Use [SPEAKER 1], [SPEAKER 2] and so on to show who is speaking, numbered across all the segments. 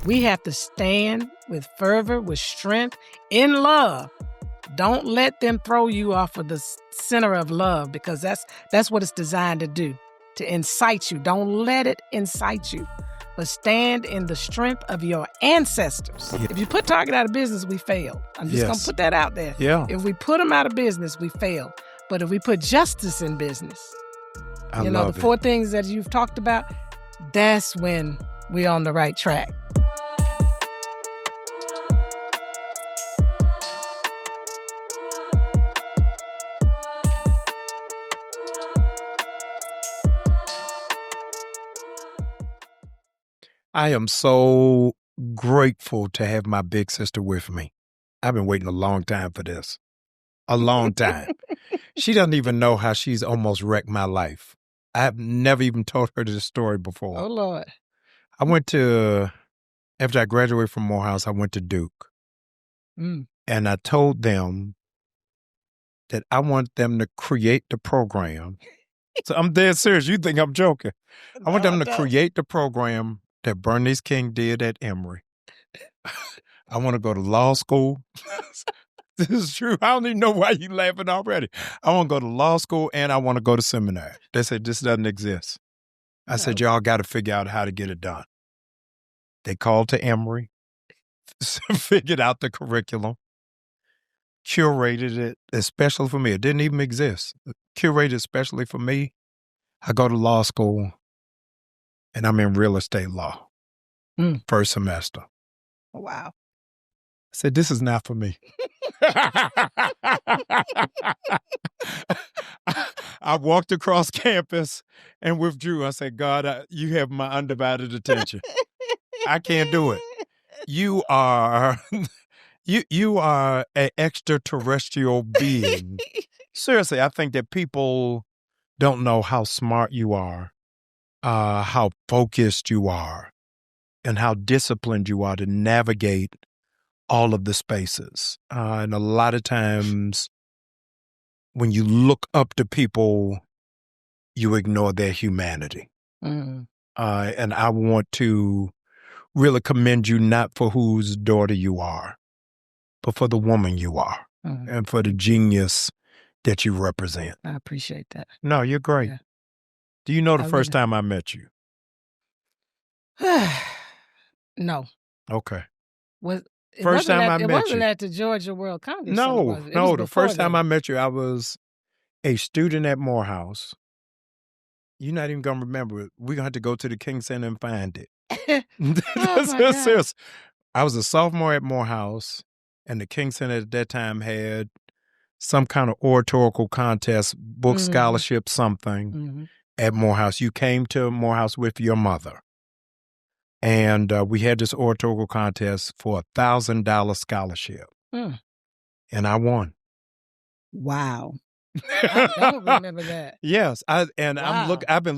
[SPEAKER 1] We have to stand with fervor, with strength, in love. Don't let them throw you off of the center of love, because that's what it's designed to do, to incite you. Don't let it incite you, but stand in the strength of your ancestors. Yeah. If you put Target out of business, we failed. I'm just going to put that out there.
[SPEAKER 2] Yeah.
[SPEAKER 1] If we put them out of business, we fail. But if we put justice in business, the 4 things that you've talked about, that's when we're on the right track.
[SPEAKER 2] I am so grateful to have my big sister with me. I've been waiting a long time for this. A long time. She doesn't even know how she's almost wrecked my life. I have never even told her this story before.
[SPEAKER 1] Oh, Lord.
[SPEAKER 2] After I graduated from Morehouse, I went to Duke. And I told them that I want them to create the program. So I'm dead serious. You think I'm joking. I want them to create the program that Bernice King did at Emory. I want to go to law school. This is true. I don't even know why you laughing already. I want to go to law school and I want to go to seminary. They said, this doesn't exist. I said, y'all got to figure out how to get it done. They called to Emory, figured out the curriculum, curated it, especially for me. It didn't even exist. Curated especially for me. I go to law school and I'm in real estate law. First semester.
[SPEAKER 1] Wow.
[SPEAKER 2] I said, this is not for me. I walked across campus and withdrew. I said, God, you have my undivided attention. I can't do it. You are an extraterrestrial being. Seriously, I think that people don't know how smart you are, how focused you are, and how disciplined you are to navigate all of the spaces. And a lot of times when you look up to people, you ignore their humanity. And I want to really commend you not for whose daughter you are, but for the woman you are and for the genius that you represent.
[SPEAKER 1] I appreciate that.
[SPEAKER 2] No, you're great. Yeah. Do you know the first time I met you?
[SPEAKER 1] No.
[SPEAKER 2] Okay.
[SPEAKER 1] It wasn't at the Georgia World Congress.
[SPEAKER 2] No. The first time I met you, I was a student at Morehouse. You're not even going to remember it. We're going to have to go to the King Center and find it. Serious. I was a sophomore at Morehouse, and the King Center at that time had some kind of oratorical contest, book scholarship, something at Morehouse. You came to Morehouse with your mother. And we had this oratorical contest for a $1,000 scholarship. And I won.
[SPEAKER 1] Wow. I don't remember that.
[SPEAKER 2] Yes. I've been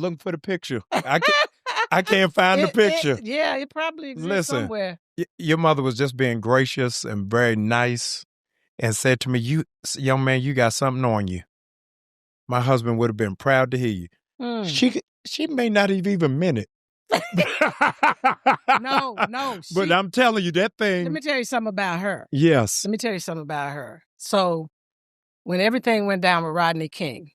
[SPEAKER 2] looking for the picture. I can't find the picture.
[SPEAKER 1] It probably exists somewhere.
[SPEAKER 2] Your mother was just being gracious and very nice and said to me, young man, you got something on you. My husband would have been proud to hear you. She may not have even meant it.
[SPEAKER 1] No.
[SPEAKER 2] But I'm telling you, that thing.
[SPEAKER 1] Let me tell you something about her.
[SPEAKER 2] Yes.
[SPEAKER 1] Let me tell you something about her. So when everything went down with Rodney King,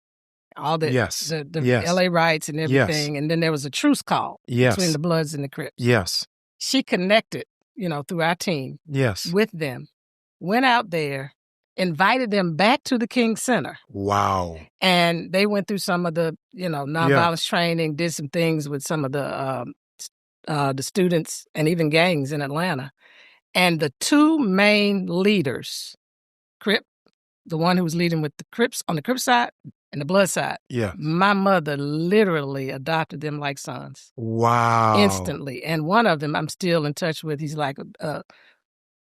[SPEAKER 1] all the LA riots and everything, and then there was a truce call between the Bloods and the Crips.
[SPEAKER 2] Yes.
[SPEAKER 1] She connected, through our team with them, went out there, invited them back to the King Center.
[SPEAKER 2] Wow.
[SPEAKER 1] And they went through some of the, nonviolence training, did some things with some of the students and even gangs in Atlanta. And the 2 main leaders, Crip, the one who was leading with the Crips on the Crip side and the Blood side. Yeah. My mother literally adopted them like sons.
[SPEAKER 2] Wow.
[SPEAKER 1] Instantly. And one of them I'm still in touch with. He's like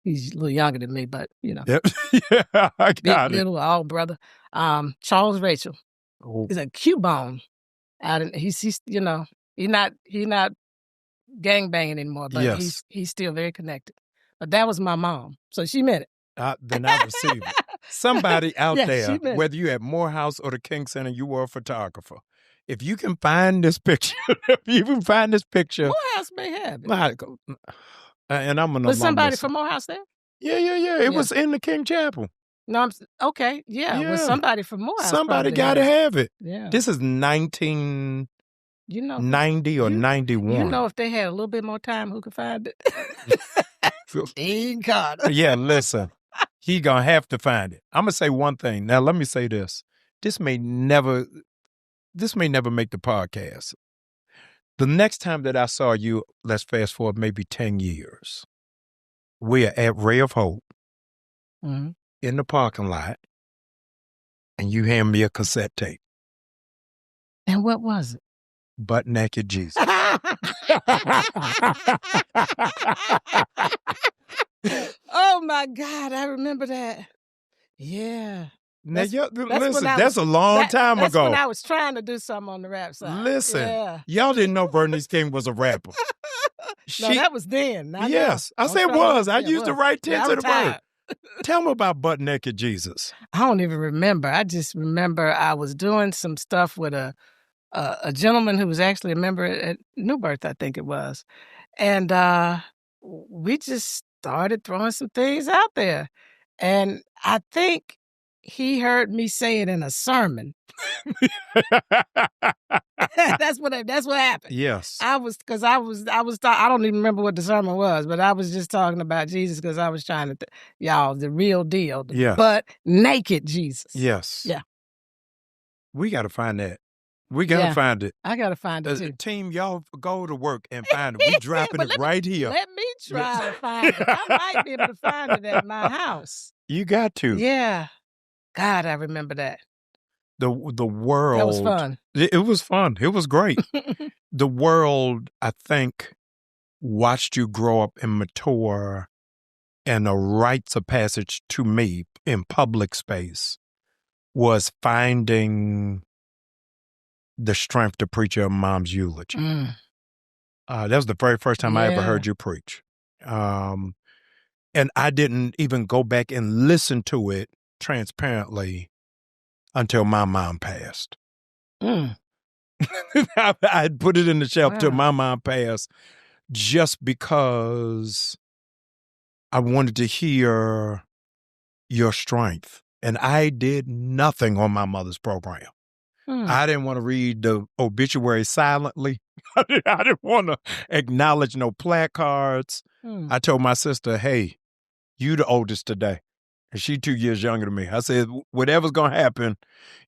[SPEAKER 1] he's a little younger than me, but,
[SPEAKER 2] Yep. Yeah, I got it.
[SPEAKER 1] Little old brother. Charles Rachel. Oh. He's a Cubone. He's not gangbanging anymore, but he's still very connected. But that was my mom. So she meant it.
[SPEAKER 2] Then I receive it. Somebody out there, whether you're at Morehouse or the King Center, you were a photographer. If you can find this picture,
[SPEAKER 1] Morehouse may have it.
[SPEAKER 2] And I'm an
[SPEAKER 1] Was somebody
[SPEAKER 2] alumnus.
[SPEAKER 1] from Morehouse there?
[SPEAKER 2] Yeah. It was in the King Chapel.
[SPEAKER 1] No, okay. Yeah. Was somebody from Morehouse?
[SPEAKER 2] Somebody got to have it.
[SPEAKER 1] Yeah.
[SPEAKER 2] This is 1990 or 91.
[SPEAKER 1] You know, if they had a little bit more time, who could find it? Dean Carter.
[SPEAKER 2] Yeah, listen. He gonna have to find it. I'm gonna say one thing. Now, let me say this. This may never make the podcast. The next time that I saw you, let's fast forward maybe 10 years. We are at Ray of Hope in the parking lot, and you hand me a cassette tape.
[SPEAKER 1] And what was it?
[SPEAKER 2] Butt Naked Jesus.
[SPEAKER 1] Oh my God, I remember that. Yeah.
[SPEAKER 2] Now, listen, that's a long time ago.
[SPEAKER 1] That's when I was trying to do something on the rap side.
[SPEAKER 2] Listen, y'all didn't know Bernice King was a rapper.
[SPEAKER 1] No, that was then.
[SPEAKER 2] Yes, I said it was. I used the right tense of the word. Tell me about Butt Naked Jesus.
[SPEAKER 1] I don't even remember. I just remember I was doing some stuff with a gentleman who was actually a member at New Birth, I think it was. And we just started throwing some things out there. And I think he heard me say it in a sermon. That's what happened.
[SPEAKER 2] Yes.
[SPEAKER 1] I don't even remember what the sermon was, but I was just talking about Jesus because I was trying to, y'all, the real deal. But naked Jesus.
[SPEAKER 2] Yes.
[SPEAKER 1] Yeah.
[SPEAKER 2] We got to find that. We got to find it.
[SPEAKER 1] I got to find it too.
[SPEAKER 2] Team, y'all go to work and find it. We dropping it right here.
[SPEAKER 1] Let me try to find it. I might be able to find it at my house.
[SPEAKER 2] You got to.
[SPEAKER 1] Yeah. God, I remember that.
[SPEAKER 2] The world.
[SPEAKER 1] That was fun.
[SPEAKER 2] It was fun. It was great. The world, I think, watched you grow up and mature, and a rites of passage to me in public space was finding the strength to preach your mom's eulogy. That was the very first time I ever heard you preach. And I didn't even go back and listen to it transparently until my mom passed. I had put it in the shelf till my mom passed just because I wanted to hear your strength. And I did nothing on my mother's program. I didn't want to read the obituary silently. I didn't want to acknowledge no placards. I told my sister, hey, you the oldest today. And she 2 years younger than me. I said, whatever's going to happen,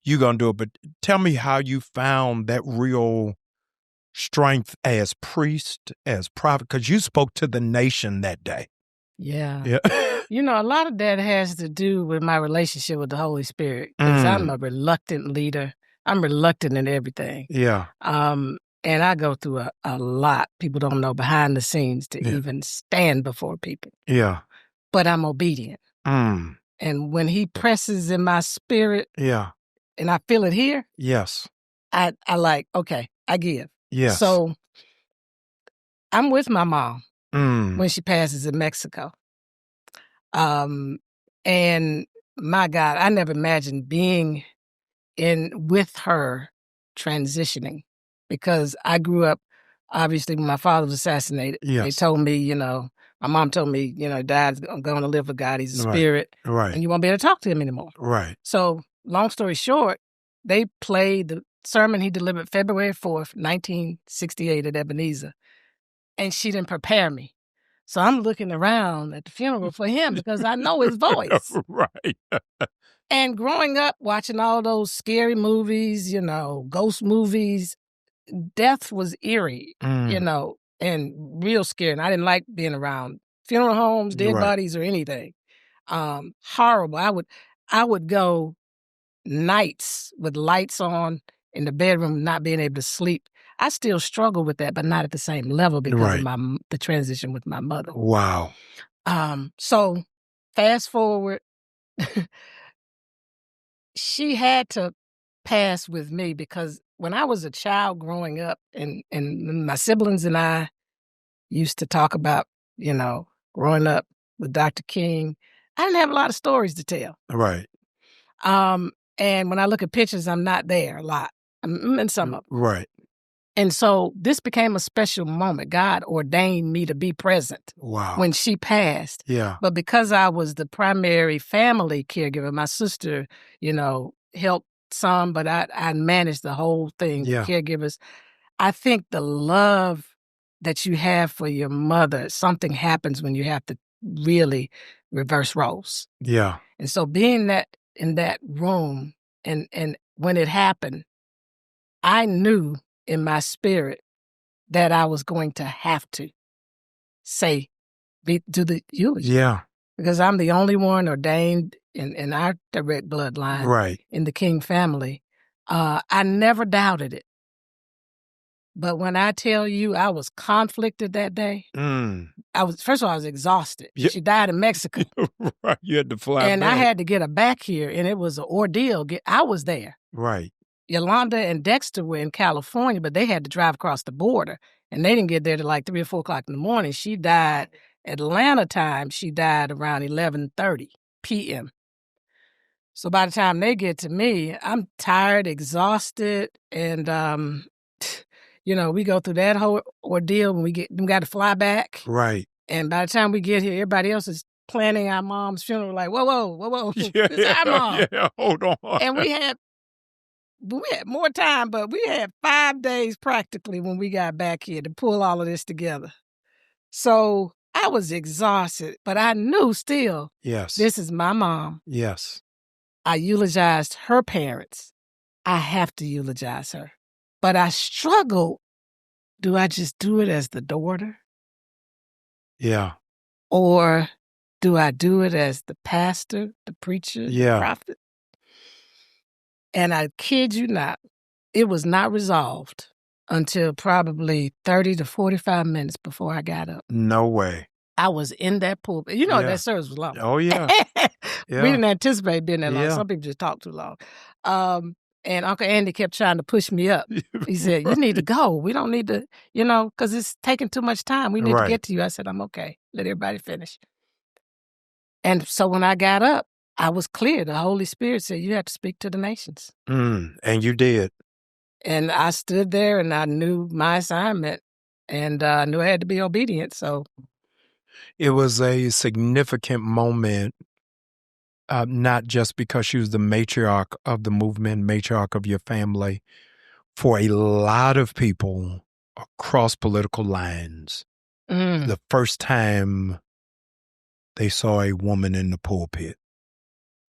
[SPEAKER 2] you going to do it. But tell me how you found that real strength as priest, as prophet, because you spoke to the nation that day.
[SPEAKER 1] Yeah. You know, a lot of that has to do with my relationship with the Holy Spirit. Because I'm a reluctant leader. I'm reluctant in everything.
[SPEAKER 2] Yeah.
[SPEAKER 1] And I go through a lot. People don't know behind the scenes to even stand before people.
[SPEAKER 2] Yeah.
[SPEAKER 1] But I'm obedient. And when he presses in my spirit, and I feel it here, I like, okay, I give.
[SPEAKER 2] Yes.
[SPEAKER 1] So I'm with my mom when she passes in Mexico. And my God, I never imagined being with her transitioning, because I grew up, obviously, when my father was assassinated. They told me, my mom told me, Dad's going to live with God. He's a spirit.
[SPEAKER 2] Right.
[SPEAKER 1] And you won't be able to talk to him anymore.
[SPEAKER 2] Right.
[SPEAKER 1] So, long story short, they played the sermon he delivered February 4th, 1968 at Ebenezer. And she didn't prepare me. So I'm looking around at the funeral for him because I know his voice.
[SPEAKER 2] Right.
[SPEAKER 1] And growing up, watching all those scary movies, ghost movies, death was eerie, and real scary. And I didn't like being around funeral homes, dead bodies, or anything. Horrible. I would go nights with lights on in the bedroom, not being able to sleep. I still struggle with that, but not at the same level because of the transition with my mother.
[SPEAKER 2] Wow.
[SPEAKER 1] So fast forward, she had to pass with me because when I was a child growing up, and my siblings and I used to talk about, growing up with Dr. King, I didn't have a lot of stories to tell.
[SPEAKER 2] Right.
[SPEAKER 1] And when I look at pictures, I'm not there a lot. I'm in some of them.
[SPEAKER 2] Right.
[SPEAKER 1] And so this became a special moment. God ordained me to be present when she passed.
[SPEAKER 2] Yeah.
[SPEAKER 1] But because I was the primary family caregiver, my sister, helped some, but I managed the whole thing, the caregivers. I think the love that you have for your mother, something happens when you have to really reverse roles.
[SPEAKER 2] Yeah.
[SPEAKER 1] And so being in that room and when it happened, I knew in my spirit that I was going to have to do the eulogy.
[SPEAKER 2] Yeah.
[SPEAKER 1] Because I'm the only one ordained in our direct bloodline in the King family. I never doubted it. But when I tell you I was conflicted that day, first of all, I was exhausted. Yeah. She died in Mexico.
[SPEAKER 2] Right. You had to fly
[SPEAKER 1] and
[SPEAKER 2] back.
[SPEAKER 1] I had to get her back here, and it was an ordeal. I was there.
[SPEAKER 2] Right.
[SPEAKER 1] Yolanda and Dexter were in California, but they had to drive across the border, and they didn't get there till like 3 or 4 o'clock in the morning. She died Atlanta time. She died around 11:30 p.m. So by the time they get to me, I'm tired, exhausted, and we go through that whole ordeal when we got to fly back.
[SPEAKER 2] Right.
[SPEAKER 1] And by the time we get here, everybody else is planning our mom's funeral. Like, whoa,
[SPEAKER 2] Yeah,
[SPEAKER 1] this is our mom.
[SPEAKER 2] Yeah, hold on.
[SPEAKER 1] And we had more time, but we had 5 days practically when we got back here to pull all of this together. So I was exhausted, but I knew still, this is my mom.
[SPEAKER 2] Yes.
[SPEAKER 1] I eulogized her parents. I have to eulogize her. But I struggled. Do I just do it as the daughter?
[SPEAKER 2] Yeah.
[SPEAKER 1] Or do I do it as the pastor, the preacher, the prophet? And I kid you not, it was not resolved until probably 30 to 45 minutes before I got up.
[SPEAKER 2] No way.
[SPEAKER 1] I was in that pulpit. That service was long.
[SPEAKER 2] Oh, yeah.
[SPEAKER 1] We didn't anticipate being that long. Some people just talk too long. And Uncle Andy kept trying to push me up. He said, you need to go. We don't need to, because it's taking too much time. We need to get to you. I said, I'm okay. Let everybody finish. And so when I got up, I was clear. The Holy Spirit said, you have to speak to the nations.
[SPEAKER 2] And you did.
[SPEAKER 1] And I stood there and I knew my assignment and I knew I had to be obedient. So
[SPEAKER 2] it was a significant moment, not just because she was the matriarch of the movement, matriarch of your family, for a lot of people across political lines. The first time they saw a woman in the pulpit.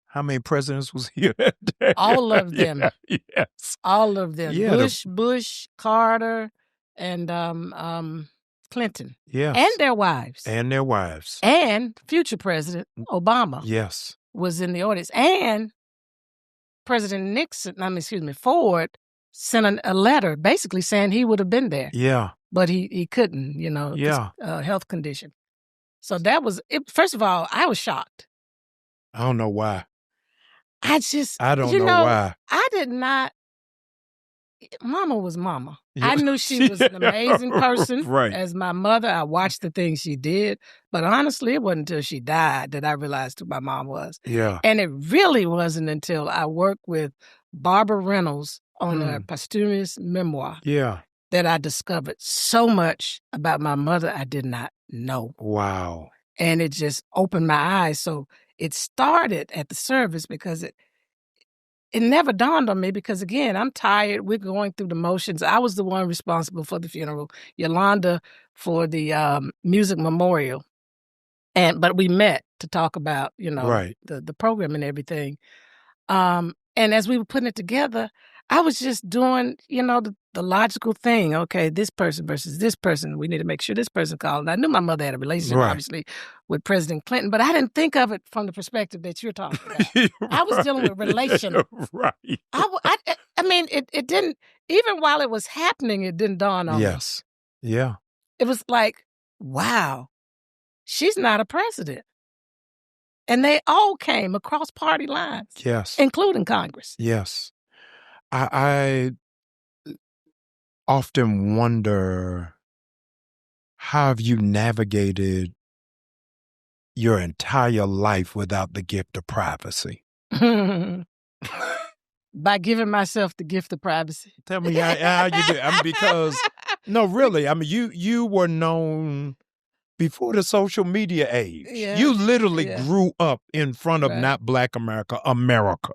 [SPEAKER 2] How many presidents was here that day?
[SPEAKER 1] All of them.
[SPEAKER 2] Yes.
[SPEAKER 1] All of them.
[SPEAKER 2] Yeah,
[SPEAKER 1] Bush, Carter, and Clinton.
[SPEAKER 2] Yes.
[SPEAKER 1] And their wives. And future President Obama.
[SPEAKER 2] Yes.
[SPEAKER 1] Was in the audience. And Ford sent a letter basically saying he would have been there.
[SPEAKER 2] Yeah.
[SPEAKER 1] But he couldn't, health condition. So that was it. First of all, I was shocked.
[SPEAKER 2] I don't know why.
[SPEAKER 1] I don't know
[SPEAKER 2] why.
[SPEAKER 1] I did not. Mama was Mama. Yeah. I knew she was an amazing person. As my mother, I watched the things she did. But honestly, it wasn't until she died that I realized who my mom was.
[SPEAKER 2] Yeah.
[SPEAKER 1] And it really wasn't until I worked with Barbara Reynolds on her posthumous memoir.
[SPEAKER 2] Yeah.
[SPEAKER 1] That I discovered so much about my mother I did not know.
[SPEAKER 2] Wow.
[SPEAKER 1] And it just opened my eyes. So it started at the service because it never dawned on me because, again, I'm tired. We're going through the motions. I was the one responsible for the funeral, Yolanda for the music memorial. But we met to talk about, the program and everything. And as we were putting it together, I was just doing, the logical thing. Okay, this person versus this person. We need to make sure this person called. And I knew my mother had a relationship, obviously, with President Clinton, but I didn't think of it from the perspective that you're talking about. I was dealing with relational.
[SPEAKER 2] Right.
[SPEAKER 1] I mean, it didn't, even while it was happening, it didn't dawn on me.
[SPEAKER 2] Yes. Yeah.
[SPEAKER 1] It was like, wow, she's not a president. And they all came across party lines.
[SPEAKER 2] Yes.
[SPEAKER 1] Including Congress.
[SPEAKER 2] Yes. I often wonder, how have you navigated your entire life without the gift of privacy?
[SPEAKER 1] By giving myself the gift of privacy.
[SPEAKER 2] Tell me how you do. Because no, really. I mean, you were known before the social media age.
[SPEAKER 1] Yeah.
[SPEAKER 2] You literally grew up in front of not Black America, America.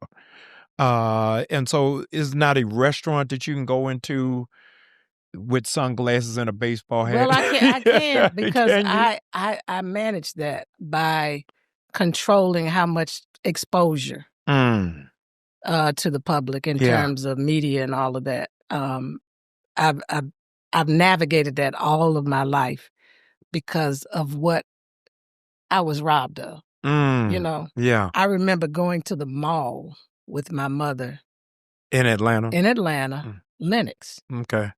[SPEAKER 2] And so it's not a restaurant that you can go into with sunglasses and a baseball hat.
[SPEAKER 1] Well, I can because I manage that by controlling how much exposure to the public in terms of media and all of that. I've navigated that all of my life because of what I was robbed of. You know?
[SPEAKER 2] Yeah.
[SPEAKER 1] I remember going to the mall with my mother.
[SPEAKER 2] In Atlanta?
[SPEAKER 1] Lenox.
[SPEAKER 2] Okay.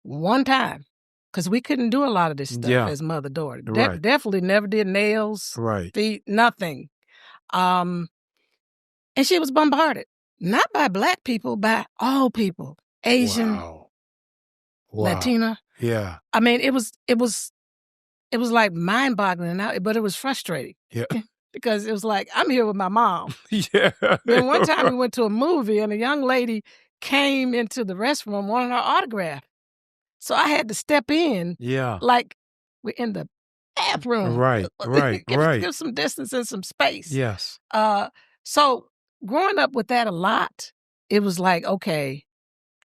[SPEAKER 1] One time. Because we couldn't do a lot of this stuff as mother-daughter. Definitely never did nails, feet, nothing. And she was bombarded. Not by Black people, by all people. Asian, Latina.
[SPEAKER 2] Yeah.
[SPEAKER 1] I mean, it was like mind-boggling, but it was frustrating.
[SPEAKER 2] Yeah.
[SPEAKER 1] Because it was like, I'm here with my mom.
[SPEAKER 2] Yeah.
[SPEAKER 1] Then one time we went to a movie and a young lady came into the restroom wanting her autograph. So I had to step in.
[SPEAKER 2] Yeah.
[SPEAKER 1] Like we're in the bathroom.
[SPEAKER 2] Right.
[SPEAKER 1] Give some distance and some space.
[SPEAKER 2] Yes.
[SPEAKER 1] So growing up with that a lot, it was like, okay,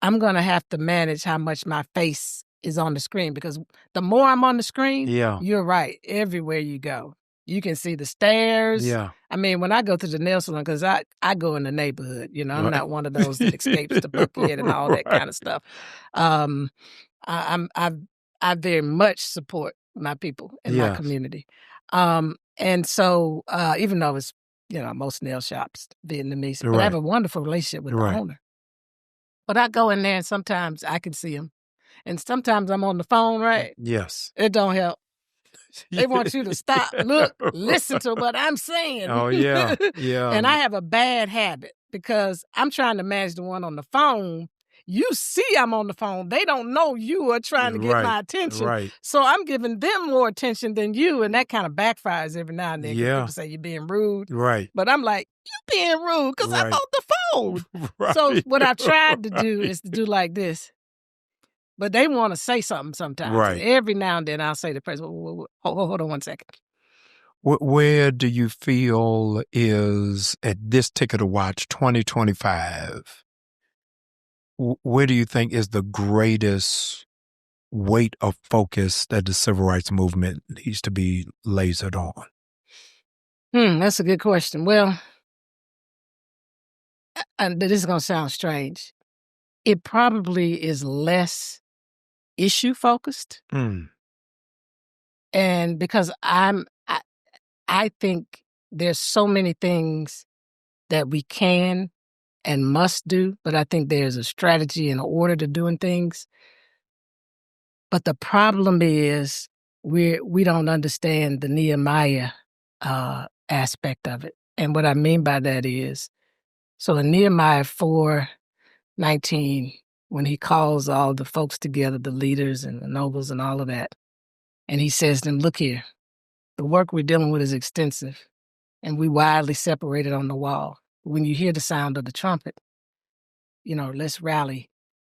[SPEAKER 1] I'm going to have to manage how much my face is on the screen because the more I'm on the screen, you're right. Everywhere you go, you can see the stairs. Yeah. I mean, when I go to the nail salon, because I go in the neighborhood, you know, I'm not one of those that escapes the bucket and all that kind of stuff. I very much support my people in my community. And so even though it's, you know, most nail shops, Vietnamese, but I have a wonderful relationship with the owner. But I go in there and sometimes I can see them. And sometimes I'm on the phone, right?
[SPEAKER 2] Yes.
[SPEAKER 1] It don't help. They want you to stop, look, listen to what I'm saying.
[SPEAKER 2] Oh, yeah. Yeah.
[SPEAKER 1] And I have a bad habit because I'm trying to manage the one on the phone. You see I'm on the phone. They don't know you are trying to get my attention.
[SPEAKER 2] Right.
[SPEAKER 1] So I'm giving them more attention than you. And that kind of backfires every now and then.
[SPEAKER 2] Yeah.
[SPEAKER 1] People say you're being rude.
[SPEAKER 2] Right.
[SPEAKER 1] But I'm like, you being rude because I'm on the phone. So what I've tried to do is to do like this. But they want to say something sometimes.
[SPEAKER 2] Right.
[SPEAKER 1] Every now and then I'll say to the person, hold on 1 second.
[SPEAKER 2] Where do you feel is, at this ticket to watch 2025, where do you think is the greatest weight of focus that the civil rights movement needs to be lasered on?
[SPEAKER 1] That's a good question. Well, and this is going to sound strange. It probably is less issue focused. And because I think there's so many things that we can and must do, but I think there's a strategy and an order to doing things. But the problem is we don't understand the Nehemiah aspect of it. And what I mean by that is, so in Nehemiah 4:19, when he calls all the folks together, the leaders and the nobles and all of that, and he says to them, look here, the work we're dealing with is extensive, and we widely separated on the wall. When you hear the sound of the trumpet, you know, let's rally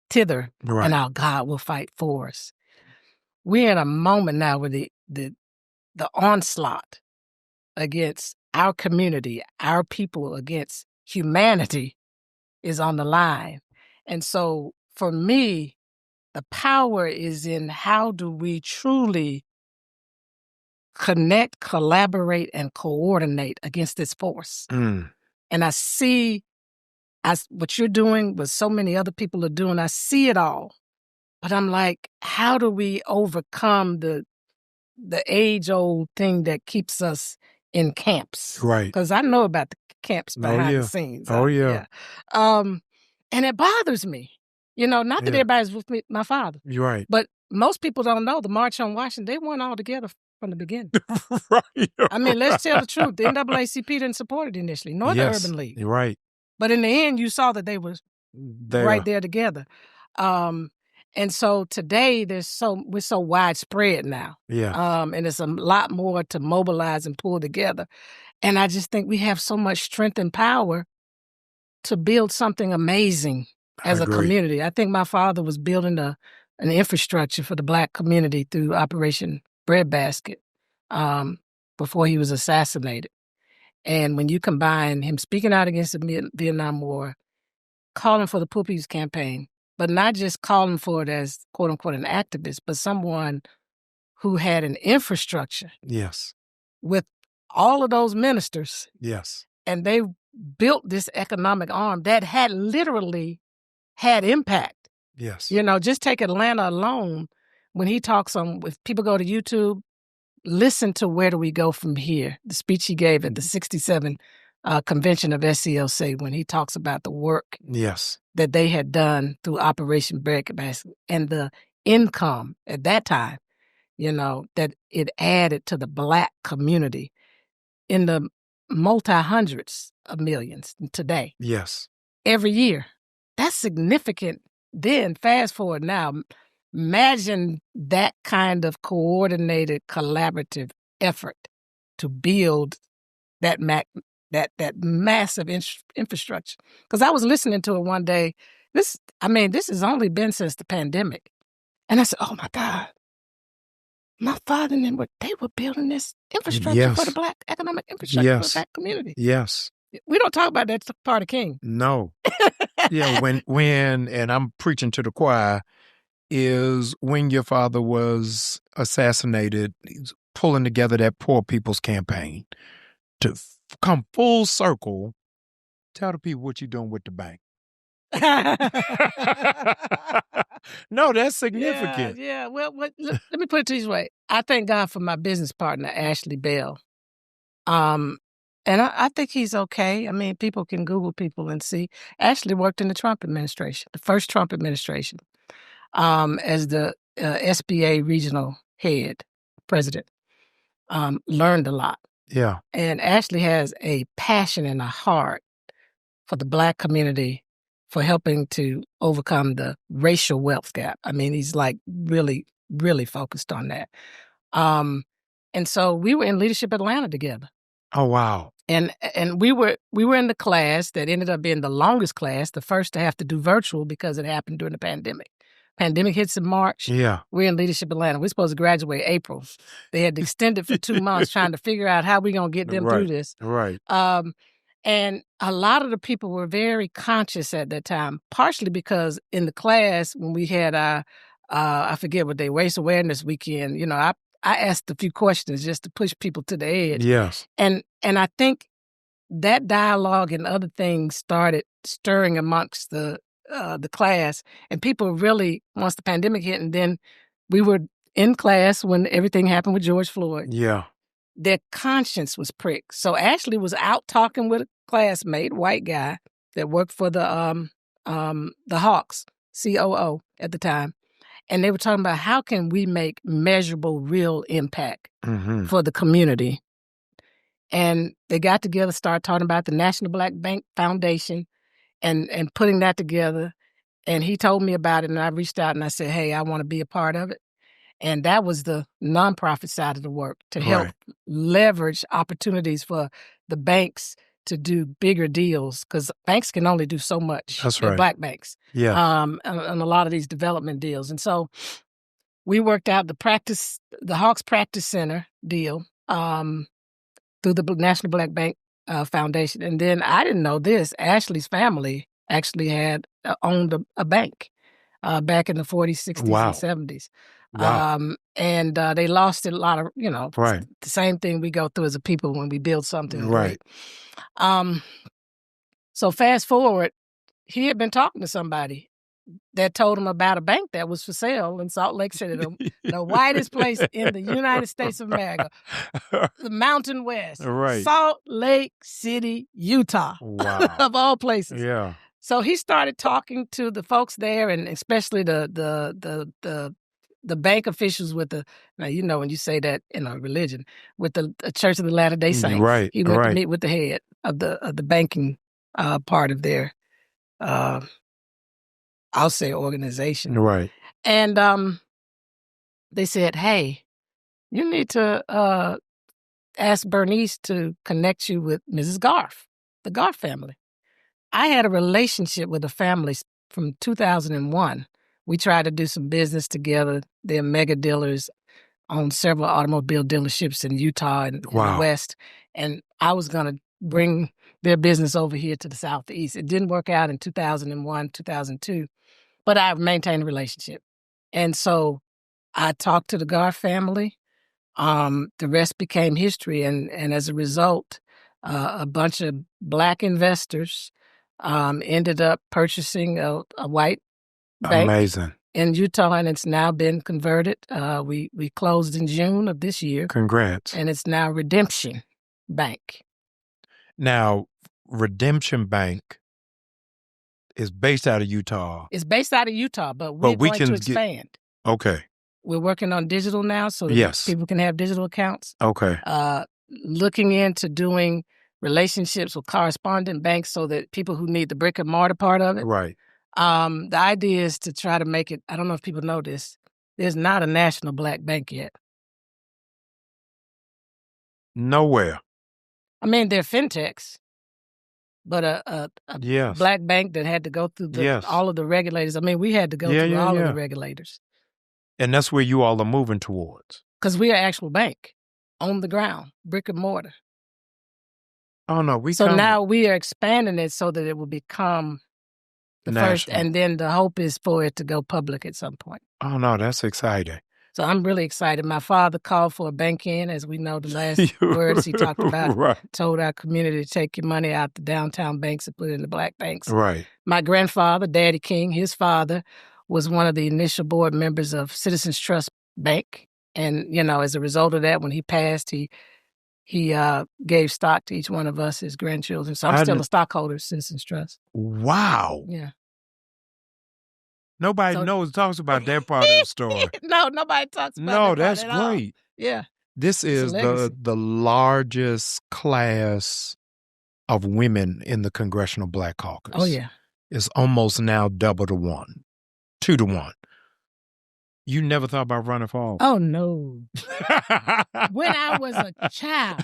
[SPEAKER 1] thither, and our God will fight for us. We're in a moment now where the onslaught against our community, our people, against humanity is on the line. And so for me, the power is in how do we truly connect, collaborate, and coordinate against this force. And I see what you're doing, what so many other people are doing, I see it all. But I'm like, how do we overcome the age-old thing that keeps us in camps?
[SPEAKER 2] Right.
[SPEAKER 1] Because I know about the camps behind the scenes. And it bothers me. You know, not that everybody's with me, my father.
[SPEAKER 2] You're right.
[SPEAKER 1] But most people don't know the March on Washington, they weren't all together from the beginning.
[SPEAKER 2] Right.
[SPEAKER 1] I mean, let's tell the truth. The NAACP didn't support it initially, nor the Urban League.
[SPEAKER 2] You're right.
[SPEAKER 1] But in the end, you saw that they were right there together. And so today we're so widespread now.
[SPEAKER 2] Yeah.
[SPEAKER 1] And it's a lot more to mobilize and pull together. And I just think we have so much strength and power to build something amazing as a community. I think my father was building an infrastructure for the Black community through Operation Breadbasket before he was assassinated. And when you combine him speaking out against the Vietnam War, calling for the Puppies campaign, but not just calling for it as, quote unquote, an activist, but someone who had an infrastructure.
[SPEAKER 2] Yes.
[SPEAKER 1] With all of those ministers.
[SPEAKER 2] Yes.
[SPEAKER 1] And they built this economic arm that had literally had impact.
[SPEAKER 2] Yes.
[SPEAKER 1] You know, just take Atlanta alone. When he talks on, if people go to YouTube, listen to Where Do We Go From Here, the speech he gave at the 67 convention of SCLC when he talks about the work that they had done through Operation Breadbasket and the income at that time, you know, that it added to the Black community in the multi-hundreds of millions today.
[SPEAKER 2] Yes.
[SPEAKER 1] Every year. That's significant. Then fast forward now, imagine that kind of coordinated, collaborative effort to build that massive infrastructure. Because I was listening to it one day. This has only been since the pandemic. And I said, oh my God. My father and them, they were building this infrastructure for the Black, economic infrastructure for the Black community.
[SPEAKER 2] Yes.
[SPEAKER 1] We don't talk about that part of King.
[SPEAKER 2] No. Yeah, when and I'm preaching to the choir, is when your father was assassinated, he's pulling together that Poor People's Campaign to come full circle, tell the people what you're doing with the bank. No, that's significant.
[SPEAKER 1] Yeah. Well, let me put it this way. I thank God for my business partner, Ashley Bell. And I think he's okay. I mean, people can Google people and see. Ashley worked in the Trump administration, the first Trump administration, as the SBA regional head, president. Learned a lot.
[SPEAKER 2] Yeah.
[SPEAKER 1] And Ashley has a passion and a heart for the Black community, for helping to overcome the racial wealth gap. I mean, he's like really, really focused on that. And so we were in Leadership Atlanta together.
[SPEAKER 2] Oh, wow.
[SPEAKER 1] And we were in the class that ended up being the longest class, the first to have to do virtual because it happened during the pandemic. Pandemic hits in March. Yeah. We're in Leadership Atlanta. We're supposed to graduate April. They had extended for 2 months trying to figure out how we're going to get them through this.
[SPEAKER 2] Right.
[SPEAKER 1] And a lot of the people were very conscious at that time, partially because in the class, when we had our, I forget what they, race awareness weekend, you know, I asked a few questions just to push people to the edge.
[SPEAKER 2] Yes.
[SPEAKER 1] And I think that dialogue and other things started stirring amongst the class, and people really, once the pandemic hit, and then we were in class when everything happened with George Floyd.
[SPEAKER 2] Yeah.
[SPEAKER 1] Their conscience was pricked. So Ashley was out talking with a classmate, white guy, that worked for the Hawks, COO at the time. And they were talking about how can we make measurable, real impact for the community. And they got together, started talking about the National Black Bank Foundation and putting that together. And he told me about it, and I reached out and I said, hey, I want to be a part of it. And that was the nonprofit side of the work, to help leverage opportunities for the banks to do bigger deals, because banks can only do so much.
[SPEAKER 2] That's right.
[SPEAKER 1] Black banks.
[SPEAKER 2] Yeah.
[SPEAKER 1] And a lot of these development deals. And so we worked out the Hawks Practice Center deal through the National Black Bank Foundation. And then I didn't know this, Ashley's family actually had owned a bank back in the 40s, 60s, and 70s.
[SPEAKER 2] Wow.
[SPEAKER 1] And they lost it a lot of, you know, the same thing we go through as a people when we build something.
[SPEAKER 2] Right.
[SPEAKER 1] So fast forward, he had been talking to somebody that told him about a bank that was for sale in Salt Lake City, the whitest place in the United States of America, the Mountain West, Salt Lake City, Utah, of all places.
[SPEAKER 2] Yeah.
[SPEAKER 1] So he started talking to the folks there, and especially the bank officials with now, you know, when you say that in a religion, with the Church of the Latter-day Saints.
[SPEAKER 2] Right.
[SPEAKER 1] He went to meet with the head of the banking part of their, I'll say, organization.
[SPEAKER 2] Right.
[SPEAKER 1] And they said, hey, you need to ask Bernice to connect you with Mrs. Garf, the Garf family. I had a relationship with the family from 2001. We tried to do some business together. They're mega dealers, own several automobile dealerships in Utah and in the West. And I was going to bring their business over here to the Southeast. It didn't work out in 2001, 2002, but I maintained a relationship. And so I talked to the Gar family. The rest became history. And as a result, a bunch of Black investors ended up purchasing a white bank.
[SPEAKER 2] Amazing.
[SPEAKER 1] In Utah, and it's now been converted. We closed in June of this year.
[SPEAKER 2] Congrats.
[SPEAKER 1] And it's now Redemption Bank.
[SPEAKER 2] Now, Redemption Bank is based out of Utah.
[SPEAKER 1] It's based out of Utah, but we're going to expand.
[SPEAKER 2] Okay.
[SPEAKER 1] We're working on digital now so that people can have digital accounts.
[SPEAKER 2] Okay.
[SPEAKER 1] Looking into doing relationships with correspondent banks so that people who need the brick and mortar part of it.
[SPEAKER 2] Right.
[SPEAKER 1] The idea is to try to make it, I don't know if people know this, there's not a national Black bank yet.
[SPEAKER 2] Nowhere.
[SPEAKER 1] I mean, they're fintechs, but a Black bank that had to go through all of the regulators. I mean, we had to go through all of the regulators.
[SPEAKER 2] And that's where you all are moving towards.
[SPEAKER 1] Because we are an actual bank on the ground, brick and mortar.
[SPEAKER 2] Oh, no.
[SPEAKER 1] Now we are expanding it so that it will become the first, and then the hope is for it to go public at some point.
[SPEAKER 2] Oh, no, that's exciting.
[SPEAKER 1] So I'm really excited. My father called for a bank in, as we know the last words he talked about.
[SPEAKER 2] Right.
[SPEAKER 1] Told our community to take your money out the downtown banks and put it in the Black banks.
[SPEAKER 2] Right.
[SPEAKER 1] My grandfather, Daddy King, his father was one of the initial board members of Citizens Trust Bank. And, as a result of that, when he passed, he gave stock to each one of us, his grandchildren. So I'm still a stockholder of Citizens Trust.
[SPEAKER 2] Wow.
[SPEAKER 1] Yeah.
[SPEAKER 2] Nobody talks about that part of the story.
[SPEAKER 1] No, nobody talks about that.
[SPEAKER 2] No, that's great.
[SPEAKER 1] Yeah.
[SPEAKER 2] This is the largest class of women in the Congressional Black Caucus.
[SPEAKER 1] Oh, yeah.
[SPEAKER 2] It's almost now 2 to 1. You never thought about running for office?
[SPEAKER 1] Oh, no. When I was a child,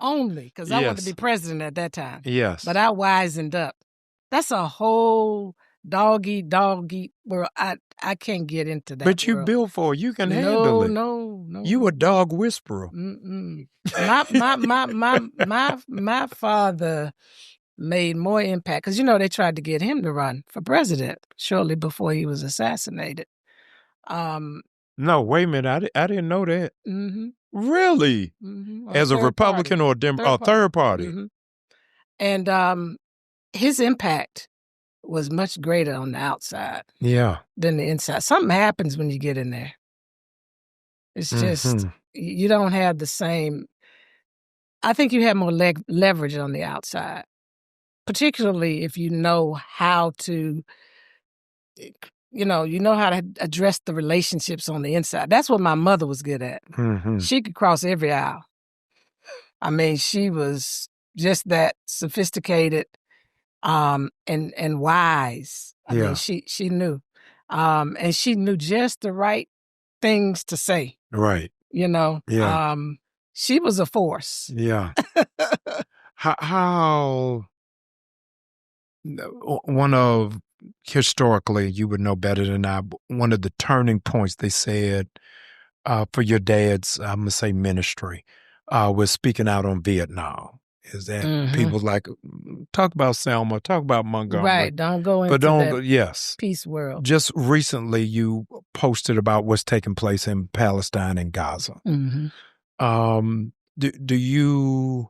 [SPEAKER 1] only, because I wanted to be president at that time.
[SPEAKER 2] Yes.
[SPEAKER 1] But I wisened up. That's a whole dog eat world. I can't get into that.
[SPEAKER 2] But you built for it. You can handle it.
[SPEAKER 1] No.
[SPEAKER 2] You a dog whisperer.
[SPEAKER 1] My father made more impact because they tried to get him to run for president shortly before he was assassinated.
[SPEAKER 2] No, wait a minute. I didn't know that.
[SPEAKER 1] Mm-hmm.
[SPEAKER 2] Really?
[SPEAKER 1] Mm-hmm.
[SPEAKER 2] As a Republican or a third party?
[SPEAKER 1] Mm-hmm. And his impact was much greater on the outside than the inside. Something happens when you get in there. It's just, you don't have the same, I think you have more leverage on the outside, particularly if you know how to, how to address the relationships on the inside. That's what my mother was good at.
[SPEAKER 2] Mm-hmm.
[SPEAKER 1] She could cross every aisle. I mean, she was just that sophisticated and wise. I mean, she knew. And she knew just the right things to say.
[SPEAKER 2] Right.
[SPEAKER 1] Yeah. She was a force.
[SPEAKER 2] Yeah. How one of, historically, you would know better than I, one of the turning points they said for your dad's, I'm going to say ministry, was speaking out on Vietnam. Is that people like, talk about Selma, talk about Montgomery.
[SPEAKER 1] Right, don't go into that peace world.
[SPEAKER 2] Just recently you posted about what's taking place in Palestine and Gaza.
[SPEAKER 1] Mm-hmm.
[SPEAKER 2] Do you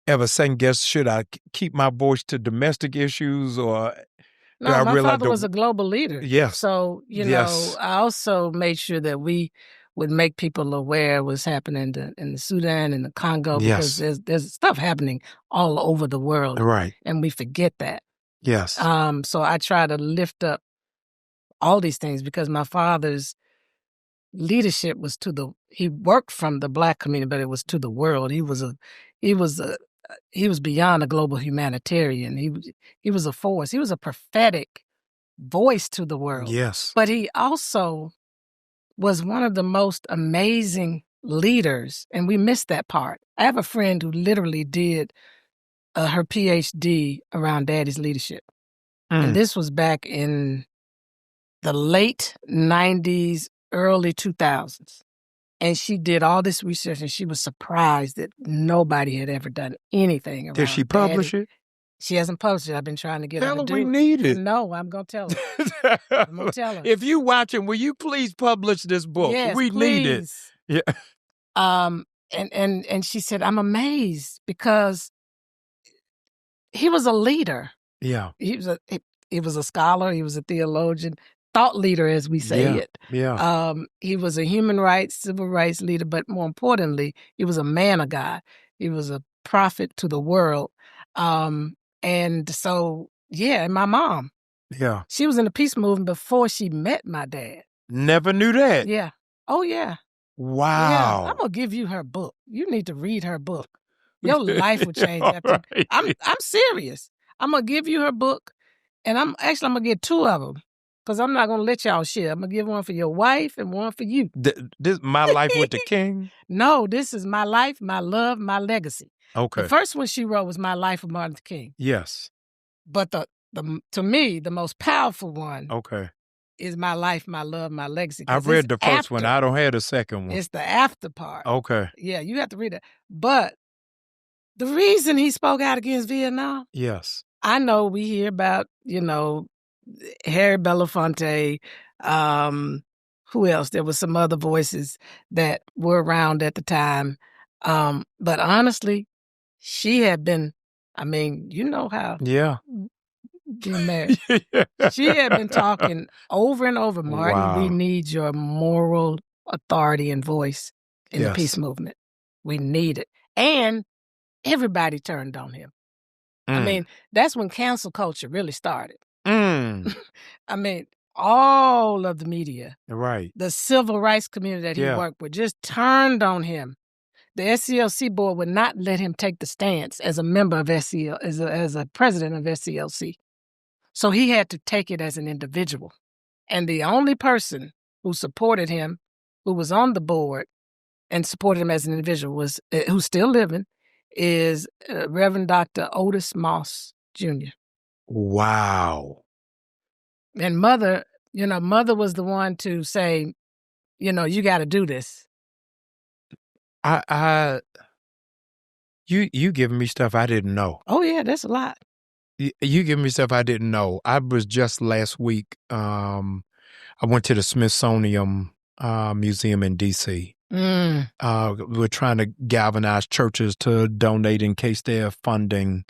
[SPEAKER 2] ever second guess, should I keep my voice to domestic issues or...
[SPEAKER 1] No, my father was a global leader.
[SPEAKER 2] Yes.
[SPEAKER 1] So, I also made sure that we would make people aware of what's happening in the Sudan and the Congo because there's stuff happening all over the world.
[SPEAKER 2] Right.
[SPEAKER 1] And we forget that.
[SPEAKER 2] Yes.
[SPEAKER 1] So I try to lift up all these things because my father's leadership was he worked from the Black community, but it was to the world. He was beyond a global humanitarian. He was a force. He was a prophetic voice to the world.
[SPEAKER 2] Yes.
[SPEAKER 1] But he also was one of the most amazing leaders, and we missed that part. I have a friend who literally did her PhD around Daddy's leadership. And this was back in the late 90s, early 2000s. And she did all this research, and she was surprised that nobody had ever done anything around
[SPEAKER 2] Did she publish it?
[SPEAKER 1] She hasn't published it. I've been trying to get her to do it.
[SPEAKER 2] We need it.
[SPEAKER 1] No, I'm going to tell her. I'm going to tell her.
[SPEAKER 2] If you watching, will you please publish this book?
[SPEAKER 1] Yes,
[SPEAKER 2] we
[SPEAKER 1] please.
[SPEAKER 2] need it.
[SPEAKER 1] Yeah. And she said, I'm amazed because he was a leader.
[SPEAKER 2] Yeah.
[SPEAKER 1] He was a scholar. He was a theologian, thought leader, as we say it.
[SPEAKER 2] Yeah.
[SPEAKER 1] He was a human rights, civil rights leader, but more importantly, he was a man of God. He was a prophet to the world. And so, and my mom.
[SPEAKER 2] Yeah.
[SPEAKER 1] She was in the peace movement before she met my dad.
[SPEAKER 2] Never knew that.
[SPEAKER 1] Yeah. Oh, yeah.
[SPEAKER 2] Wow.
[SPEAKER 1] Yeah. I'm going to give you her book. You need to read her book. Your life will change after.
[SPEAKER 2] Right.
[SPEAKER 1] I'm serious. I'm going to give you her book, and I'm going to get 2 of them because I'm not going to let y'all share. I'm going to give one for your wife and one for you.
[SPEAKER 2] This My Life with the King?
[SPEAKER 1] No, this is My Life, My Love, My Legacy.
[SPEAKER 2] Okay.
[SPEAKER 1] The first one she wrote was My Life with Martin Luther King.
[SPEAKER 2] Yes.
[SPEAKER 1] But to me, the most powerful one is My Life, My Love, My Legacy.
[SPEAKER 2] I've read the first one. I don't have the second one.
[SPEAKER 1] It's the after part.
[SPEAKER 2] Okay.
[SPEAKER 1] Yeah, you have to read it. But the reason he spoke out against Vietnam,
[SPEAKER 2] yes,
[SPEAKER 1] I know we hear about, Harry Belafonte, who else? There were some other voices that were around at the time. But honestly, she had been, you know how.
[SPEAKER 2] Yeah.
[SPEAKER 1] Being married. She had been talking over and over, Martin, we need your moral authority and voice in the peace movement. We need it. And everybody turned on him. That's when cancel culture really started. All of the media,
[SPEAKER 2] right,
[SPEAKER 1] the civil rights community that he worked with just turned on him. The SCLC board would not let him take the stance as a member of SCL, as a president of SCLC. So he had to take it as an individual. And the only person who supported him, who was on the board and supported him as an individual, was who's still living, is Reverend Dr. Otis Moss Jr.
[SPEAKER 2] Wow.
[SPEAKER 1] And Mother was the one to say, you got to do this.
[SPEAKER 2] You giving me stuff I didn't know.
[SPEAKER 1] Oh yeah, that's a lot.
[SPEAKER 2] You giving me stuff I didn't know. I was just last week. I went to the Smithsonian Museum in D.C. We're trying to galvanize churches to donate in case their funding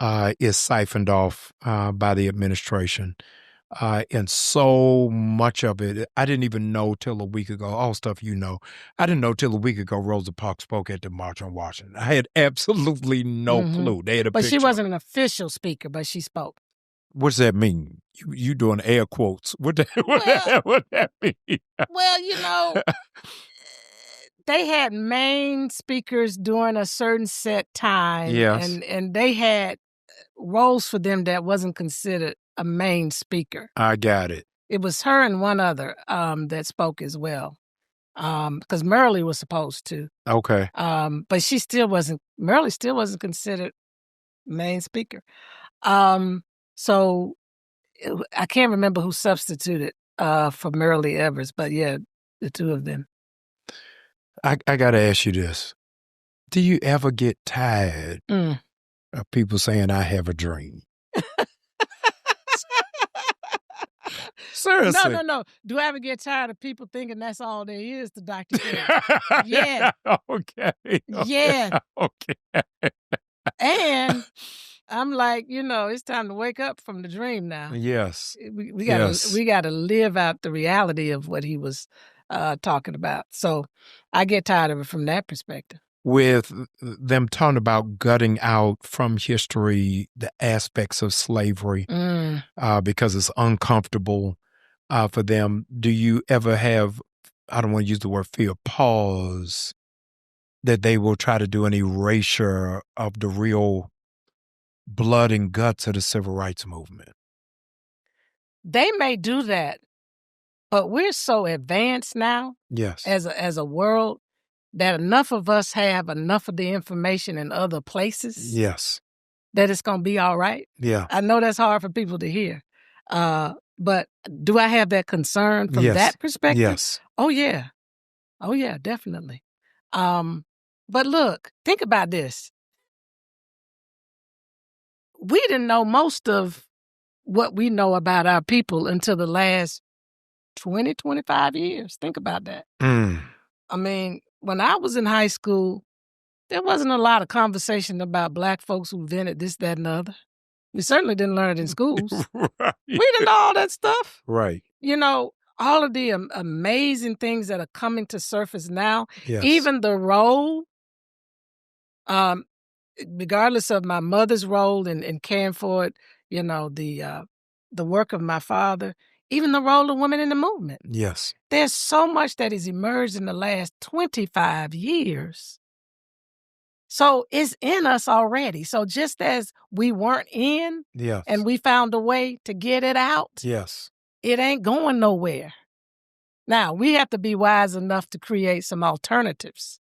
[SPEAKER 2] is siphoned off by the administration. And so much of it, I didn't even know till a week ago, all stuff I didn't know till a week ago Rosa Parks spoke at the March on Washington. I had absolutely no clue. They had a
[SPEAKER 1] But
[SPEAKER 2] picture.
[SPEAKER 1] she wasn't an official speaker, but she spoke.
[SPEAKER 2] What does that mean? You doing air quotes. What that mean?
[SPEAKER 1] Well, they had main speakers during a certain set time.
[SPEAKER 2] Yes.
[SPEAKER 1] And they had roles for them that wasn't considered a main speaker.
[SPEAKER 2] I got it.
[SPEAKER 1] It was her and one other that spoke as well. Because Merle was supposed to.
[SPEAKER 2] Okay.
[SPEAKER 1] But Merle still wasn't considered main speaker. So I can't remember who substituted for Merle Evers, but yeah, the two of them.
[SPEAKER 2] I got to ask you this. Do you ever get tired of people saying, I have a dream? Seriously.
[SPEAKER 1] No. Do I ever get tired of people thinking that's all there is to Dr. King? Yeah.
[SPEAKER 2] Okay.
[SPEAKER 1] Yeah.
[SPEAKER 2] Okay.
[SPEAKER 1] And I'm like, it's time to wake up from the dream now.
[SPEAKER 2] Yes.
[SPEAKER 1] We gotta live out the reality of what he was talking about. So I get tired of it from that perspective.
[SPEAKER 2] With them talking about gutting out from history the aspects of slavery because it's uncomfortable for them, do you ever have, I don't want to use the word fear, pause that they will try to do an erasure of the real blood and guts of the civil rights movement?
[SPEAKER 1] They may do that, but we're so advanced now as a world that enough of us have enough of the information in other places.
[SPEAKER 2] Yes.
[SPEAKER 1] that it's going to be all right.
[SPEAKER 2] Yeah.
[SPEAKER 1] I know that's hard for people to hear. But do I have that concern from that perspective?
[SPEAKER 2] Yes.
[SPEAKER 1] Oh, yeah. Oh, yeah, definitely. But look, think about this. We didn't know most of what we know about our people until the last 20, 25 years. Think about that. I mean, when I was in high school, there wasn't a lot of conversation about Black folks who invented this, that, and the other. We certainly didn't learn it in schools.
[SPEAKER 2] Right.
[SPEAKER 1] We didn't know all that stuff.
[SPEAKER 2] Right.
[SPEAKER 1] You know, all of the amazing things that are coming to surface now, even the role, regardless of my mother's role in caring for it, you know, the work of my father, even the role of women in the movement.
[SPEAKER 2] Yes.
[SPEAKER 1] There's so much that has emerged in the last 25 years. So it's in us already. So just as we weren't in and we found a way to get it out, it ain't going nowhere. Now, we have to be wise enough to create some alternatives.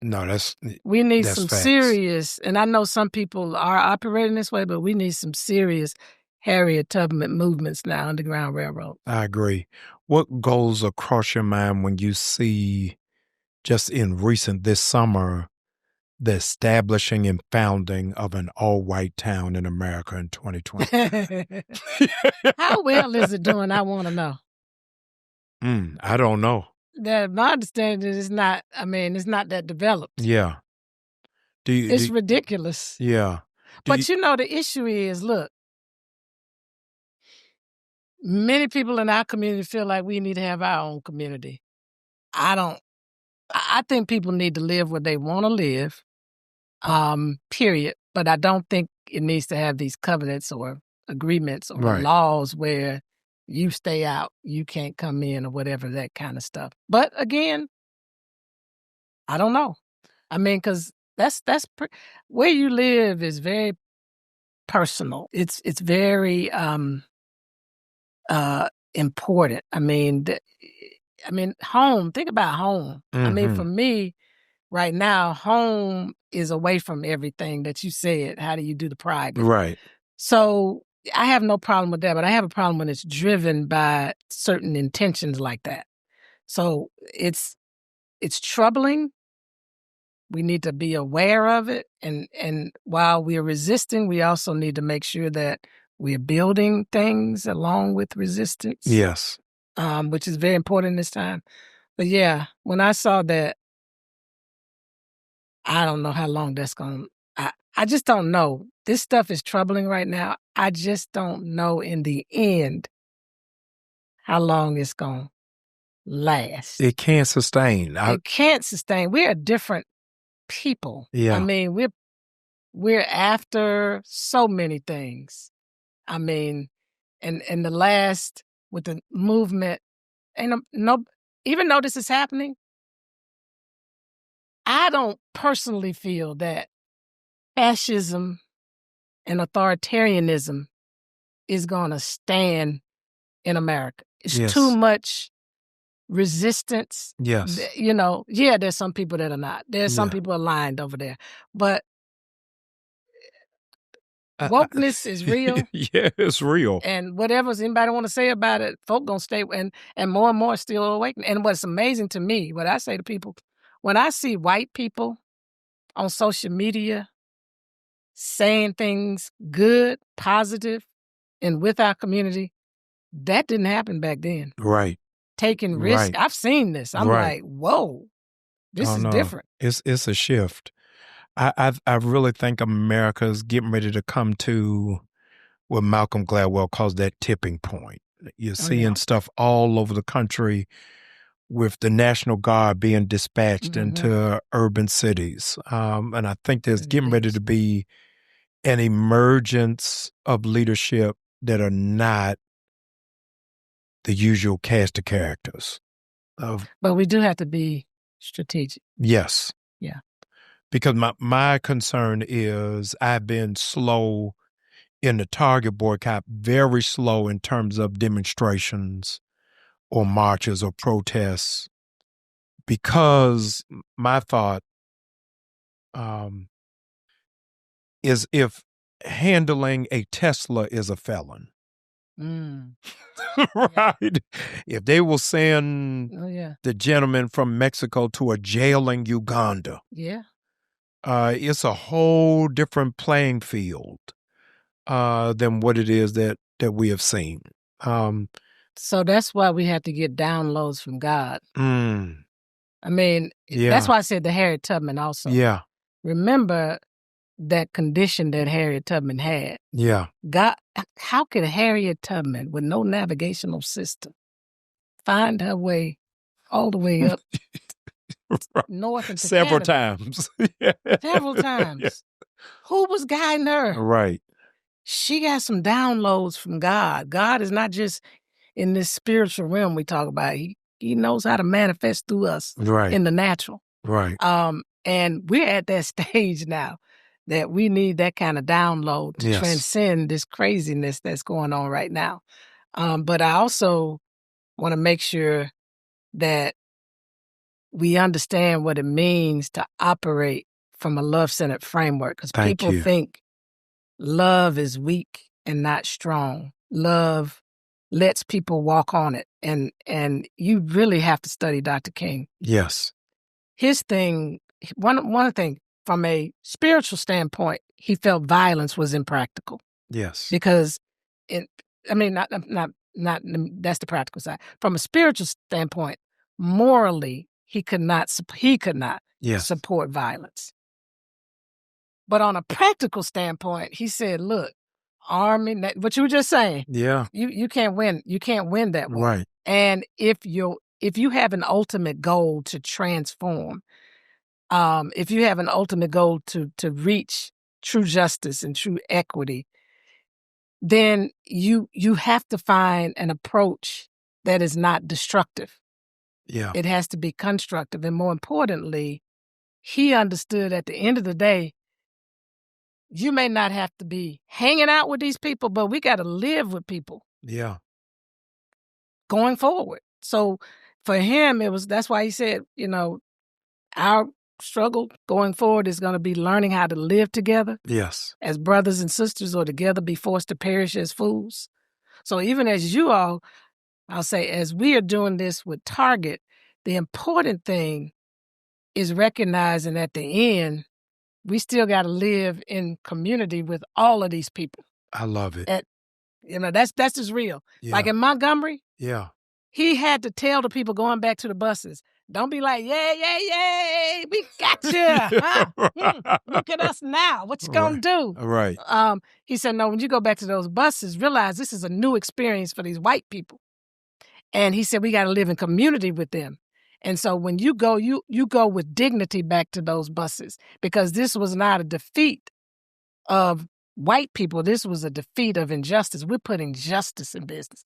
[SPEAKER 2] No,
[SPEAKER 1] we need
[SPEAKER 2] that's
[SPEAKER 1] some
[SPEAKER 2] facts.
[SPEAKER 1] Serious, and I know some people are operating this way, but we need some serious Harriet Tubman movements now, Underground Railroad.
[SPEAKER 2] I agree. What goes across your mind when you see, just in this summer, the establishing and founding of an all-white town in America in 2020?
[SPEAKER 1] How well is it doing? I want to know.
[SPEAKER 2] I don't know.
[SPEAKER 1] My understanding is it's not that developed.
[SPEAKER 2] Yeah.
[SPEAKER 1] It's ridiculous.
[SPEAKER 2] Yeah.
[SPEAKER 1] But you know, the issue is, look, many people in our community feel like we need to have our own community. I think people need to live where they want to live, period. But I don't think it needs to have these covenants or agreements or laws where you stay out, you can't come in, or whatever, that kind of stuff. But again, I don't know. I mean, because where you live is very personal. It's very important. I mean, home. Think about home. I mean, for me, right now, home is away from everything that you said. How do you do the private?
[SPEAKER 2] Right.
[SPEAKER 1] So I have no problem with that, but I have a problem when it's driven by certain intentions like that. So it's troubling. We need to be aware of it. And while we're resisting, we also need to make sure that we're building things along with resistance.
[SPEAKER 2] Yes.
[SPEAKER 1] Which is very important this time. But yeah, when I saw that, I don't know how long that's going to, I just don't know. This stuff is troubling right now. I just don't know in the end how long it's going to last.
[SPEAKER 2] It can't sustain.
[SPEAKER 1] It can't sustain. We're a different people.
[SPEAKER 2] Yeah.
[SPEAKER 1] I mean, we're after so many things. I mean, and the last with the movement, and even though this is happening, I don't personally feel that fascism and authoritarianism is going to stand in America. It's too much resistance.
[SPEAKER 2] Yes.
[SPEAKER 1] You know, there's some people that are not. There's some people aligned over there. But wokeness is real.
[SPEAKER 2] Yeah, it's real.
[SPEAKER 1] And whatever anybody want to say about it, folk gonna stay, and more still awakening. And what's amazing to me, what I say to people, when I see white people on social media saying things good, positive, and with our community, that didn't happen back then.
[SPEAKER 2] Right.
[SPEAKER 1] Taking risk. I've seen this. I'm like, whoa, this is different.
[SPEAKER 2] It's a shift. I really think America's getting ready to come to what Malcolm Gladwell calls that tipping point. You're seeing stuff all over the country with the National Guard being dispatched into urban cities. And I think there's getting ready to be an emergence of leadership that are not the usual cast of characters.
[SPEAKER 1] But we do have to be strategic.
[SPEAKER 2] Yes.
[SPEAKER 1] Yeah.
[SPEAKER 2] Because my concern is I've been slow in the Target boycott, very slow in terms of demonstrations or marches or protests, because my thought, is if handling a Tesla is a felon. Right? Yeah. If they will send the gentleman from Mexico to a jail in Uganda, it's a whole different playing field than what it is that we have seen.
[SPEAKER 1] So that's why we have to get downloads from God. I mean, that's why I said the Harriet Tubman also.
[SPEAKER 2] Yeah.
[SPEAKER 1] Remember that condition that Harriet Tubman had.
[SPEAKER 2] Yeah.
[SPEAKER 1] God, how could Harriet Tubman, with no navigational system, find her way all the way up north into
[SPEAKER 2] Several
[SPEAKER 1] Canada?
[SPEAKER 2] times.
[SPEAKER 1] Several times. Yeah. Who was guiding her?
[SPEAKER 2] Right.
[SPEAKER 1] She got some downloads from God. God is not just in this spiritual realm we talk about. He knows how to manifest through us in the natural.
[SPEAKER 2] Right.
[SPEAKER 1] And we're at that stage now that we need that kind of download to transcend this craziness that's going on right now. But I also want to make sure that we understand what it means to operate from a love-centered framework, because people think love is weak and not strong. Love lets people walk on it. And you really have to study Dr. King.
[SPEAKER 2] Yes.
[SPEAKER 1] His thing, one thing, from a spiritual standpoint, he felt violence was impractical.
[SPEAKER 2] Yes.
[SPEAKER 1] Because not that's the practical side. From a spiritual standpoint, morally, he could not support violence. But on a practical standpoint, he said, look, army, what you were just saying.
[SPEAKER 2] Yeah.
[SPEAKER 1] You can't win. You can't win that one.
[SPEAKER 2] Right.
[SPEAKER 1] And if you have an ultimate goal to transform, if you have an ultimate goal to reach true justice and true equity, then you have to find an approach that is not destructive.
[SPEAKER 2] Yeah.
[SPEAKER 1] It has to be constructive. And more importantly, he understood at the end of the day, you may not have to be hanging out with these people, but we got to live with people.
[SPEAKER 2] Yeah.
[SPEAKER 1] Going forward. So for him, that's why he said, our struggle going forward is going to be learning how to live together.
[SPEAKER 2] Yes.
[SPEAKER 1] As brothers and sisters, or together be forced to perish as fools. So even as you all, I'll say, as we are doing this with Target, the important thing is recognizing at the end, we still got to live in community with all of these people.
[SPEAKER 2] I love it.
[SPEAKER 1] That's just real.
[SPEAKER 2] Yeah.
[SPEAKER 1] Like in Montgomery,
[SPEAKER 2] he
[SPEAKER 1] had to tell the people going back to the buses, don't be like, yay, we got you. Huh? Look at us now. What you gonna do?
[SPEAKER 2] Right.
[SPEAKER 1] He said, no, when you go back to those buses, realize this is a new experience for these white people. And he said, we got to live in community with them. And so when you go, you go with dignity back to those buses, because this was not a defeat of white people. This was a defeat of injustice. We're putting justice in business.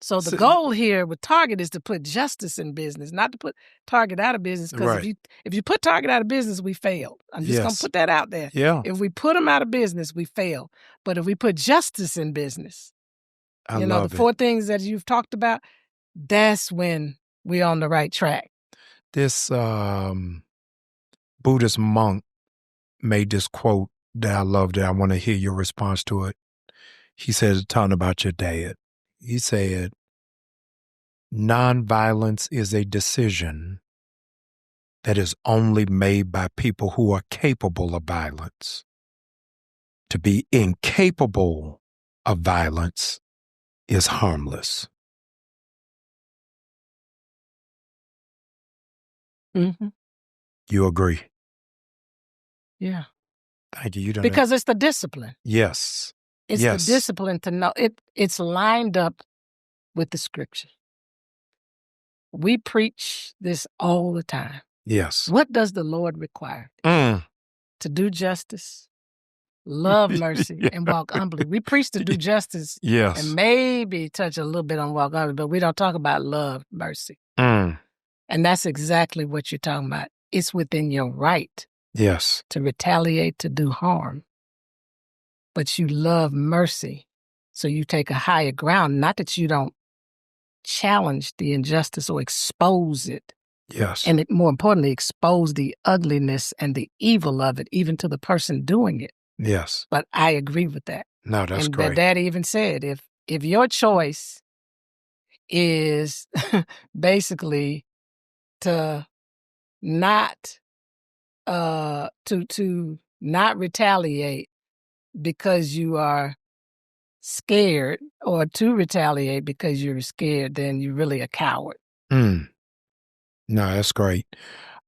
[SPEAKER 1] So the goal here with Target is to put justice in business, not to put Target out of business. Because if you put Target out of business, we failed. I'm just going to put that out there.
[SPEAKER 2] Yeah.
[SPEAKER 1] If we put them out of business, we fail. But if we put justice in business, the 4 things that you've talked about, that's when we're on the right track.
[SPEAKER 2] This Buddhist monk made this quote that I loved it. I want to hear your response to it. He said, talking about your dad, he said, nonviolence is a decision that is only made by people who are capable of violence. To be incapable of violence is harmless.
[SPEAKER 1] Mm-hmm.
[SPEAKER 2] You agree?
[SPEAKER 1] Yeah.
[SPEAKER 2] Thank you.
[SPEAKER 1] Because it's the discipline.
[SPEAKER 2] Yes.
[SPEAKER 1] It's the discipline to know it's lined up with the scripture. We preach this all the time.
[SPEAKER 2] Yes.
[SPEAKER 1] What does the Lord require? To do justice, love mercy, and walk humbly. We preach to do justice and maybe touch a little bit on walk humbly, but we don't talk about love, mercy. And that's exactly what you're talking about. It's within your right to retaliate, to do harm. But you love mercy, so you take a higher ground. Not that you don't challenge the injustice or expose it.
[SPEAKER 2] Yes.
[SPEAKER 1] And more importantly, expose the ugliness and the evil of it, even to the person doing it.
[SPEAKER 2] Yes.
[SPEAKER 1] But I agree with that.
[SPEAKER 2] No, that's
[SPEAKER 1] and
[SPEAKER 2] great.
[SPEAKER 1] And Daddy even said, if your choice is basically to not to not retaliate because you are scared, or to retaliate because you're scared, then you're really a coward.
[SPEAKER 2] No, that's great.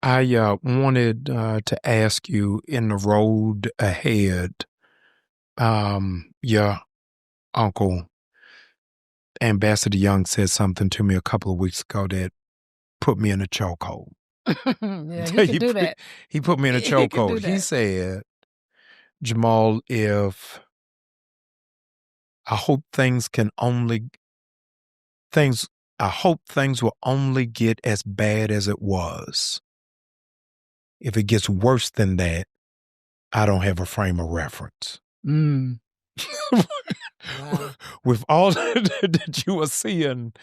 [SPEAKER 2] I wanted to ask you, in the road ahead, your uncle, Ambassador Young, said something to me a couple of weeks ago that put me in a chokehold.
[SPEAKER 1] Yeah, he can do that.
[SPEAKER 2] He put me in a chokehold. He said, Jamal, I hope things will only get as bad as it was. If it gets worse than that, I don't have a frame of reference.
[SPEAKER 1] Wow.
[SPEAKER 2] With all that you are seeing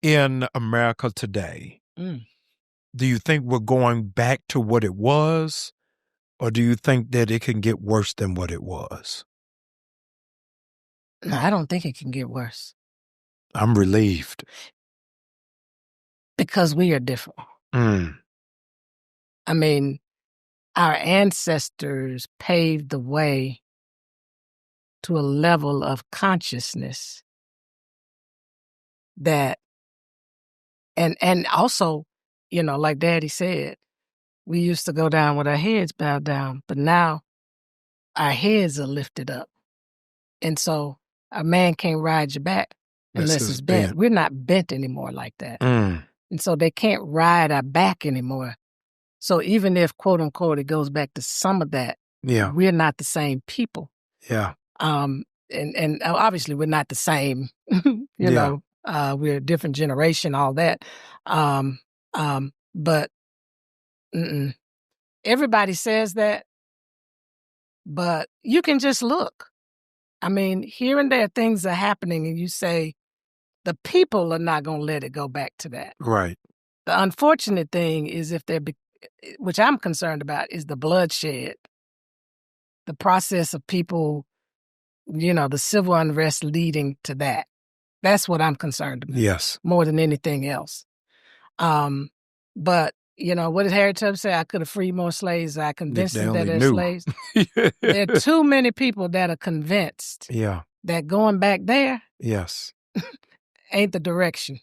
[SPEAKER 2] in America today, do you think we're going back to what it was, or do you think that it can get worse than what it was?
[SPEAKER 1] No, I don't think it can get worse.
[SPEAKER 2] I'm relieved.
[SPEAKER 1] Because we are different. I mean, our ancestors paved the way to a level of consciousness that, and also, like Daddy said, we used to go down with our heads bowed down, but now our heads are lifted up. And so a man can't ride your back unless it's bent. We're not bent anymore like that. And so they can't ride our back anymore. So even if, quote unquote, it goes back to some of that, we're not the same people.
[SPEAKER 2] Yeah.
[SPEAKER 1] And obviously we're not the same, know, we're a different generation, all that. But everybody says that, but you can just look. I mean, here and there things are happening and you say, the people are not going to let it go back to that.
[SPEAKER 2] Right.
[SPEAKER 1] The unfortunate thing is which I'm concerned about, is the bloodshed. The process of people, the civil unrest leading to that. That's what I'm concerned about.
[SPEAKER 2] Yes.
[SPEAKER 1] More than anything else. But, what did Harriet Tubman say? I could have freed more slaves. I convinced them that they're slaves. There are too many people that are convinced that going back there ain't the direction.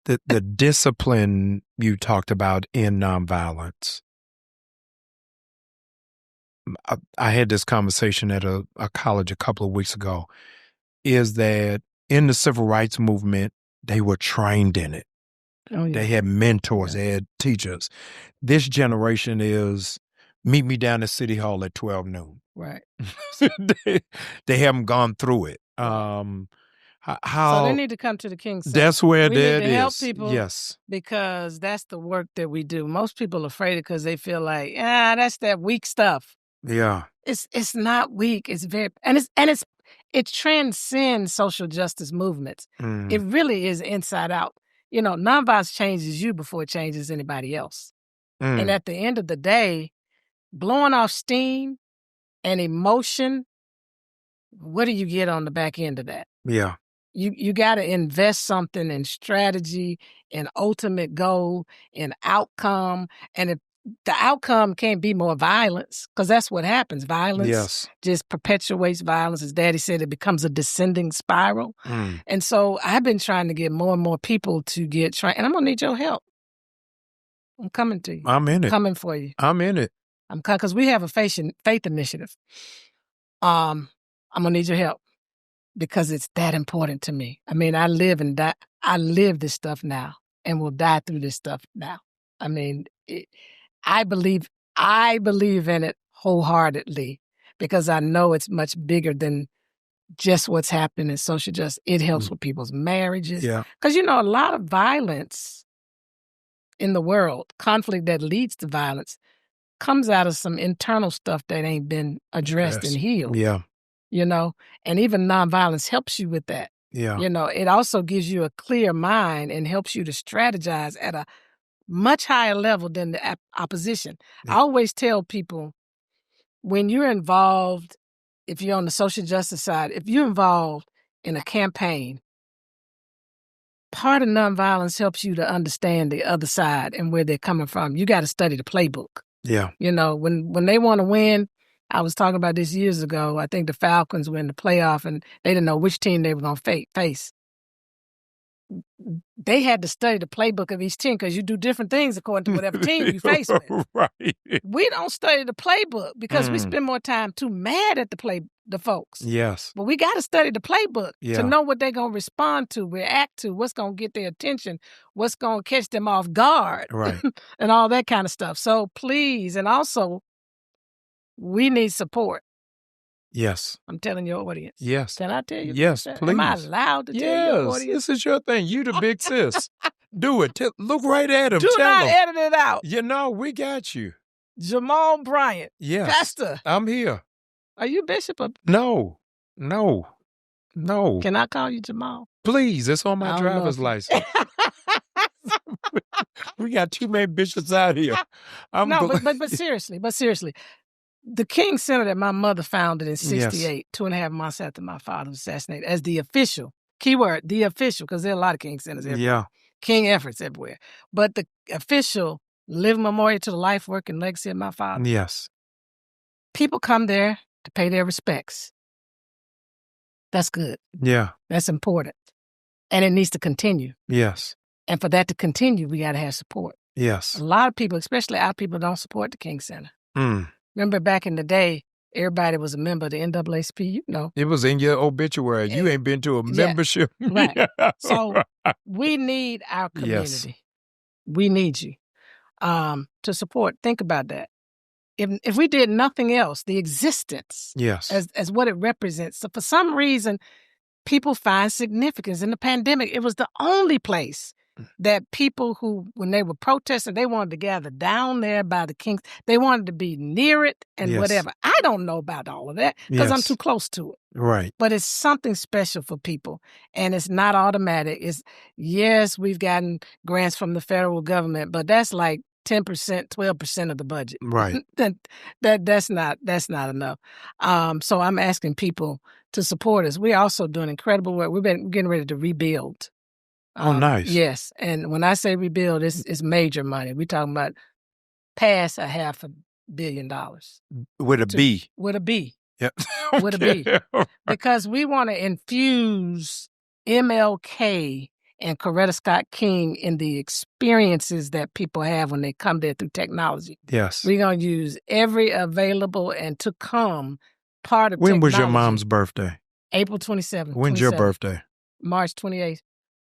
[SPEAKER 2] The discipline you talked about in nonviolence. I had this conversation at a college a couple of weeks ago, is that in the civil rights movement, they were trained in it. Oh, yeah. They had mentors, they had teachers. This generation is, meet me down at City Hall at 12 noon.
[SPEAKER 1] Right.
[SPEAKER 2] They haven't gone through it.
[SPEAKER 1] So they need to come to the King Center.
[SPEAKER 2] That's where
[SPEAKER 1] we
[SPEAKER 2] that
[SPEAKER 1] need to
[SPEAKER 2] is.
[SPEAKER 1] Help people,
[SPEAKER 2] yes,
[SPEAKER 1] because that's the work that we do. Most people are afraid because they feel like, that's that weak stuff.
[SPEAKER 2] Yeah,
[SPEAKER 1] it's not weak. It's very it transcends social justice movements. It really is inside out. Nonviolence changes you before it changes anybody else. And at the end of the day, blowing off steam and emotion, what do you get on the back end of that?
[SPEAKER 2] Yeah.
[SPEAKER 1] You got to invest something in strategy, in ultimate goal, in outcome. And if the outcome can't be more violence, because that's what happens. Violence just perpetuates violence. As Daddy said, it becomes a descending spiral. And so I've been trying to get more and more people to get trained. And I'm going to need your help. I'm coming to you.
[SPEAKER 2] I'm in it.
[SPEAKER 1] Coming for you.
[SPEAKER 2] I'm in it.
[SPEAKER 1] I'm coming because we have a faith initiative. I'm going to need your help, because it's that important to me. I mean, I live this stuff now and will die through this stuff now. I mean, I believe in it wholeheartedly, because I know it's much bigger than just what's happening in social justice. It helps with people's marriages.
[SPEAKER 2] Yeah.
[SPEAKER 1] Because, a lot of violence in the world, conflict that leads to violence, comes out of some internal stuff that ain't been addressed and healed.
[SPEAKER 2] Yeah.
[SPEAKER 1] And even nonviolence helps you with that.
[SPEAKER 2] Yeah.
[SPEAKER 1] It also gives you a clear mind and helps you to strategize at a much higher level than the opposition. Yeah. I always tell people, when you're involved if you're on the social justice side, if you're involved in a campaign, part of nonviolence helps you to understand the other side and where they're coming from. You got to study the playbook.
[SPEAKER 2] Yeah.
[SPEAKER 1] You know, when they want to win, I was talking about this years ago. I think the Falcons were in the playoff and they didn't know which team they were going to face. They had to study the playbook of each team because you do different things according to whatever team you face with.
[SPEAKER 2] Right.
[SPEAKER 1] We don't study the playbook because we spend more time too mad at the folks.
[SPEAKER 2] Yes.
[SPEAKER 1] But we got to study the playbook to know what they're going to respond to, react to, what's going to get their attention, what's going to catch them off guard,
[SPEAKER 2] right,
[SPEAKER 1] and all that kind of stuff. So please, and also, we need support.
[SPEAKER 2] Yes.
[SPEAKER 1] I'm telling your audience.
[SPEAKER 2] Yes.
[SPEAKER 1] Can I tell you?
[SPEAKER 2] Yes, please.
[SPEAKER 1] Am I allowed to tell your audience?
[SPEAKER 2] This is your thing. You the big sis. Do it. Look right at him.
[SPEAKER 1] Do not edit it out.
[SPEAKER 2] You know, we got you.
[SPEAKER 1] Jamal Bryant.
[SPEAKER 2] Yes.
[SPEAKER 1] Pastor.
[SPEAKER 2] I'm here.
[SPEAKER 1] Are you bishop?
[SPEAKER 2] No.
[SPEAKER 1] Can I call you Jamal?
[SPEAKER 2] Please. It's on my driver's license. We got too many bishops out here.
[SPEAKER 1] But seriously. The King Center that my mother founded in 1968, 2.5 months after my father was assassinated, as the official, keyword, the official, because there are a lot of King Centers everywhere.
[SPEAKER 2] Yeah.
[SPEAKER 1] King efforts everywhere. But the official living memorial to the life, work, and legacy of my father.
[SPEAKER 2] Yes.
[SPEAKER 1] People come there to pay their respects. That's good.
[SPEAKER 2] Yeah.
[SPEAKER 1] That's important. And it needs to continue.
[SPEAKER 2] Yes.
[SPEAKER 1] And for that to continue, we got to have support.
[SPEAKER 2] Yes.
[SPEAKER 1] A lot of people, especially our people, don't support the King Center. Remember back in the day, everybody was a member of the NAACP, you know. It
[SPEAKER 2] was in your obituary. You ain't been to a membership.
[SPEAKER 1] Right. So we need our community. Yes. We need you to support. Think about that. If we did nothing else, the existence as what it represents. So for some reason, people find significance. In the pandemic, it was the only place that people who, when they were protesting, they wanted to gather down there by the Kings. They wanted to be near it and whatever. I don't know about all of that because I'm too close to it.
[SPEAKER 2] Right.
[SPEAKER 1] But it's something special for people. And it's not automatic. Yes, we've gotten grants from the federal government, but that's like 10%, 12% of the budget.
[SPEAKER 2] Right.
[SPEAKER 1] That's not enough. So I'm asking people to support us. We're also doing incredible work. We're getting ready to rebuild.
[SPEAKER 2] Oh, nice.
[SPEAKER 1] Yes. And when I say rebuild, it's major money. We're talking about past $500 million.
[SPEAKER 2] With a B.
[SPEAKER 1] With a B.
[SPEAKER 2] Yep.
[SPEAKER 1] With a B. Because we want to infuse MLK and Coretta Scott King in the experiences that people have when they come there through technology.
[SPEAKER 2] Yes.
[SPEAKER 1] We're going to use every available and to come part of technology.
[SPEAKER 2] When was your mom's birthday?
[SPEAKER 1] April 27th.
[SPEAKER 2] When's your birthday?
[SPEAKER 1] March 28th.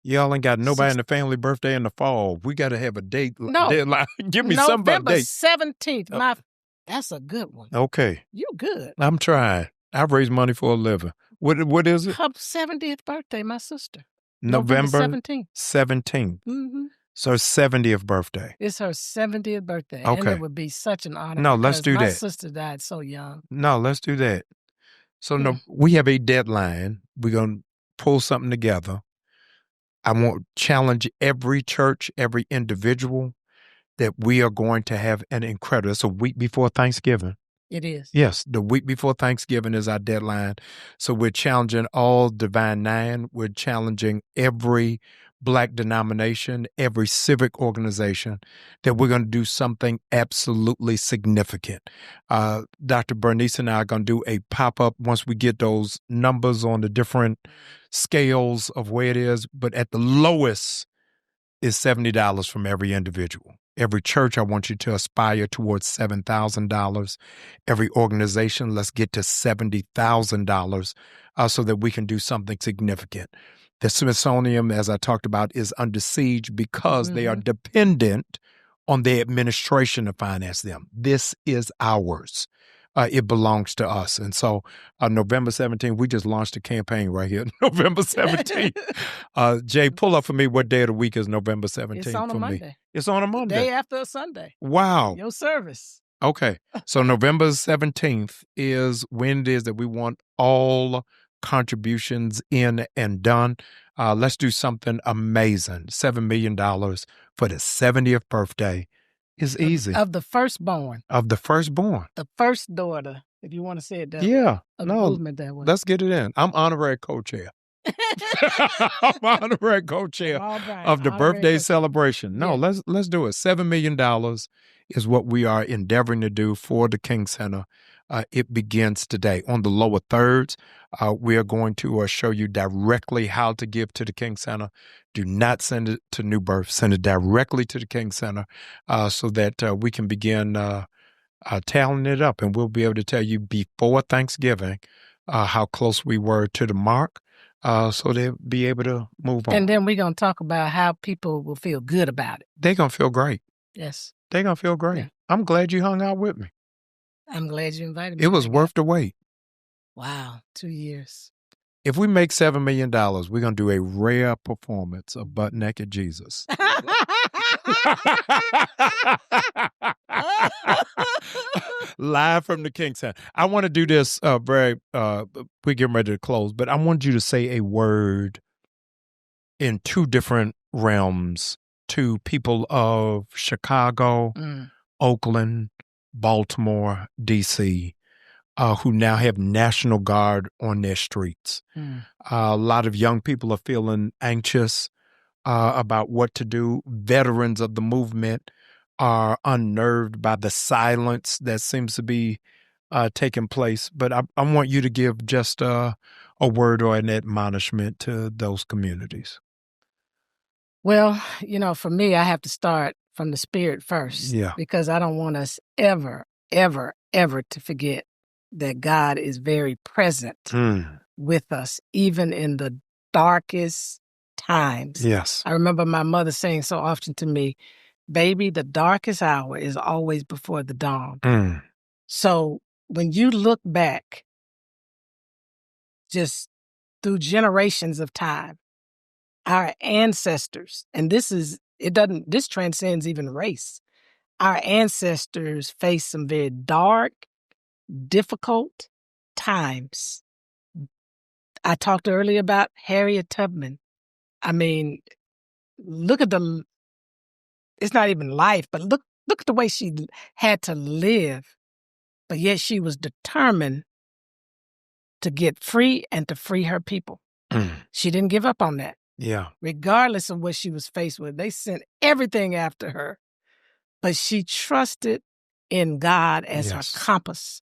[SPEAKER 2] Y'all ain't got nobody in the family birthday in the fall. We got to have a date deadline. Give me some date.
[SPEAKER 1] November 17th. That's a good one.
[SPEAKER 2] Okay.
[SPEAKER 1] You good.
[SPEAKER 2] I'm trying. I raise money for a living. What is it?
[SPEAKER 1] Her 70th birthday, my sister.
[SPEAKER 2] November
[SPEAKER 1] 17th.
[SPEAKER 2] 17th.
[SPEAKER 1] Mm-hmm.
[SPEAKER 2] So 70th birthday.
[SPEAKER 1] It's her 70th birthday.
[SPEAKER 2] Okay.
[SPEAKER 1] And it would be such an honor.
[SPEAKER 2] No, let's do that.
[SPEAKER 1] My sister died so young.
[SPEAKER 2] No, let's do that. So we have a deadline. We're going to pull something together. I want to challenge every church, every individual that we are going to have an incredible, it's a week before Thanksgiving.
[SPEAKER 1] It is.
[SPEAKER 2] Yes, the week before Thanksgiving is our deadline. So we're challenging all Divine Nine. We're challenging every Black denomination, every civic organization, that we're going to do something absolutely significant. Dr. Bernice and I are going to do a pop-up once we get those numbers on the different scales of where it is. But at the lowest is $70 from every individual. Every church, I want you to aspire towards $7,000. Every organization, let's get to $70,000 so that we can do something significant. The Smithsonian, as I talked about, is under siege because they are dependent on the administration to finance them. This is ours. It belongs to us. And so November 17th, we just launched a campaign right here. November 17th. Jay, pull up for me what day of the week is November 17th
[SPEAKER 1] It's on a Monday.
[SPEAKER 2] Me. It's on a Monday.
[SPEAKER 1] Day after a Sunday.
[SPEAKER 2] Wow.
[SPEAKER 1] Your service.
[SPEAKER 2] Okay. So November 17th is when it is that we want all contributions in and done. Let's do something amazing. $7 million for the 70th birthday It's easy.
[SPEAKER 1] Of the firstborn.
[SPEAKER 2] Of the firstborn.
[SPEAKER 1] The first daughter, if you want to say it that way.
[SPEAKER 2] Yeah.
[SPEAKER 1] Of the movement that way.
[SPEAKER 2] Let's get it in. I'm honorary co-chair. I'm honorary co-chair of the birthday celebration. No,
[SPEAKER 1] yeah.
[SPEAKER 2] let's do it. $7 million is what we are endeavoring to do for the King Center. It begins today. On the lower thirds, we are going to show you directly how to give to the King Center. Do not send it to New Birth. Send it directly to the King Center so that we can begin tallying it up. And we'll be able to tell you before Thanksgiving how close we were to the mark. So they'll be able to move on.
[SPEAKER 1] And then we're going to talk about how people will feel good about it.
[SPEAKER 2] They're going to feel great.
[SPEAKER 1] Yes.
[SPEAKER 2] They're going to feel great. Yeah. I'm glad you hung out with me.
[SPEAKER 1] I'm glad you invited me.
[SPEAKER 2] It was worth the wait.
[SPEAKER 1] Wow. 2 years.
[SPEAKER 2] If we make $7 million, we're going to do a rare performance of Butt Naked Jesus. Live from the King Center. I want to do this we're getting ready to close, but I want you to say a word in two different realms to people of Chicago, Oakland, Baltimore, D.C., who now have National Guard on their streets. A lot of young people are feeling anxious about what to do. Veterans of the movement are unnerved by the silence that seems to be taking place. But I want you to give just a word or an admonishment to those communities.
[SPEAKER 1] Well, for me, I have to start from the spirit first.
[SPEAKER 2] Yeah.
[SPEAKER 1] Because I don't want us ever, ever, ever to forget that God is very present with us, even in the darkest times.
[SPEAKER 2] Yes.
[SPEAKER 1] I remember my mother saying so often to me, baby, the darkest hour is always before the dawn. So when you look back just through generations of time, our ancestors, and this transcends even race. Our ancestors faced some very dark, difficult times. I talked earlier about Harriet Tubman. I mean, look at it's not even life, but look at the way she had to live, but yet she was determined to get free and to free her people. She didn't give up on that.
[SPEAKER 2] Yeah.
[SPEAKER 1] Regardless of what she was faced with, they sent everything after her, but she trusted in God as her compass.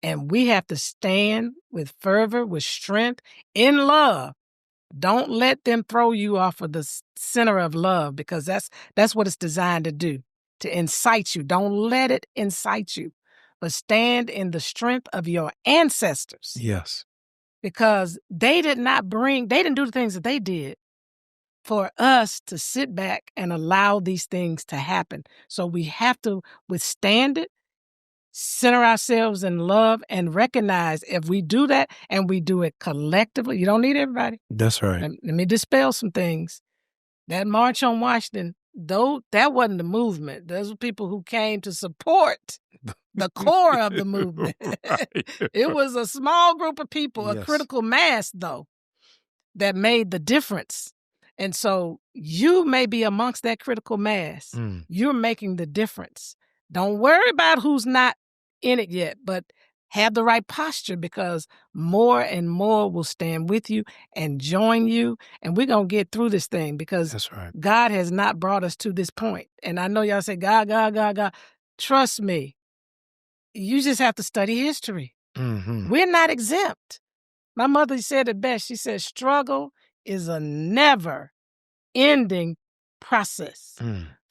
[SPEAKER 1] And we have to stand with fervor, with strength, in love. Don't let them throw you off of the center of love, because that's what it's designed to do, to incite you. Don't let it incite you, but stand in the strength of your ancestors.
[SPEAKER 2] Yes.
[SPEAKER 1] Because they didn't do the things that they did for us to sit back and allow these things to happen. So we have to withstand it, center ourselves in love, and recognize if we do that and we do it collectively, you don't need everybody.
[SPEAKER 2] That's right.
[SPEAKER 1] Let me dispel some things. That March on Washington, though, that wasn't the movement. Those were people who came to support the core of the movement. Right. It was a small group of people, a critical mass, though, that made the difference. And so you may be amongst that critical mass. You're making the difference. Don't worry about who's not in it yet, but have the right posture, because more and more will stand with you and join you. And we're going to get through this thing, because
[SPEAKER 2] that's right.
[SPEAKER 1] God has not brought us to this point. And I know y'all say, God, God, God, God. Trust me. You just have to study history. We're not exempt. My mother said it best. She said, struggle is a never-ending process.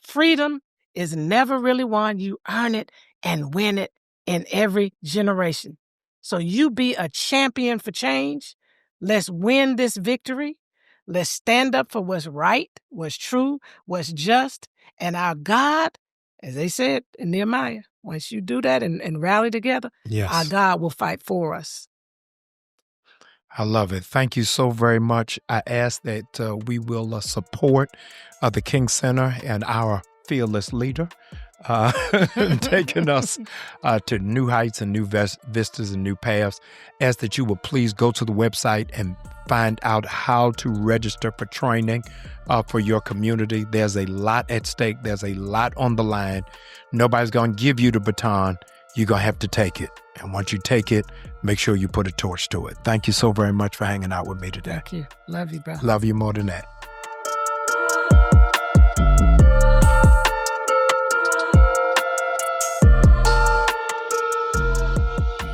[SPEAKER 1] Freedom is never really won. You earn it and win it in every generation. So you be a champion for change. Let's win this victory. Let's stand up for what's right, what's true, what's just. And our God, as they said in Nehemiah, once you do that and rally together, our God will fight for us.
[SPEAKER 2] I love it. Thank you so very much. I ask that we will support the King Center and our fearless leader, taking us to new heights and new vistas and new paths. Ask that you will please go to the website and find out how to register for training for your community. There's a lot at stake. There's a lot on the line. Nobody's going to give you the baton. You're going to have to take it. And once you take it, make sure you put a torch to it. Thank you so very much for hanging out with me today.
[SPEAKER 1] Thank you. Love you, bro.
[SPEAKER 2] Love you more than that.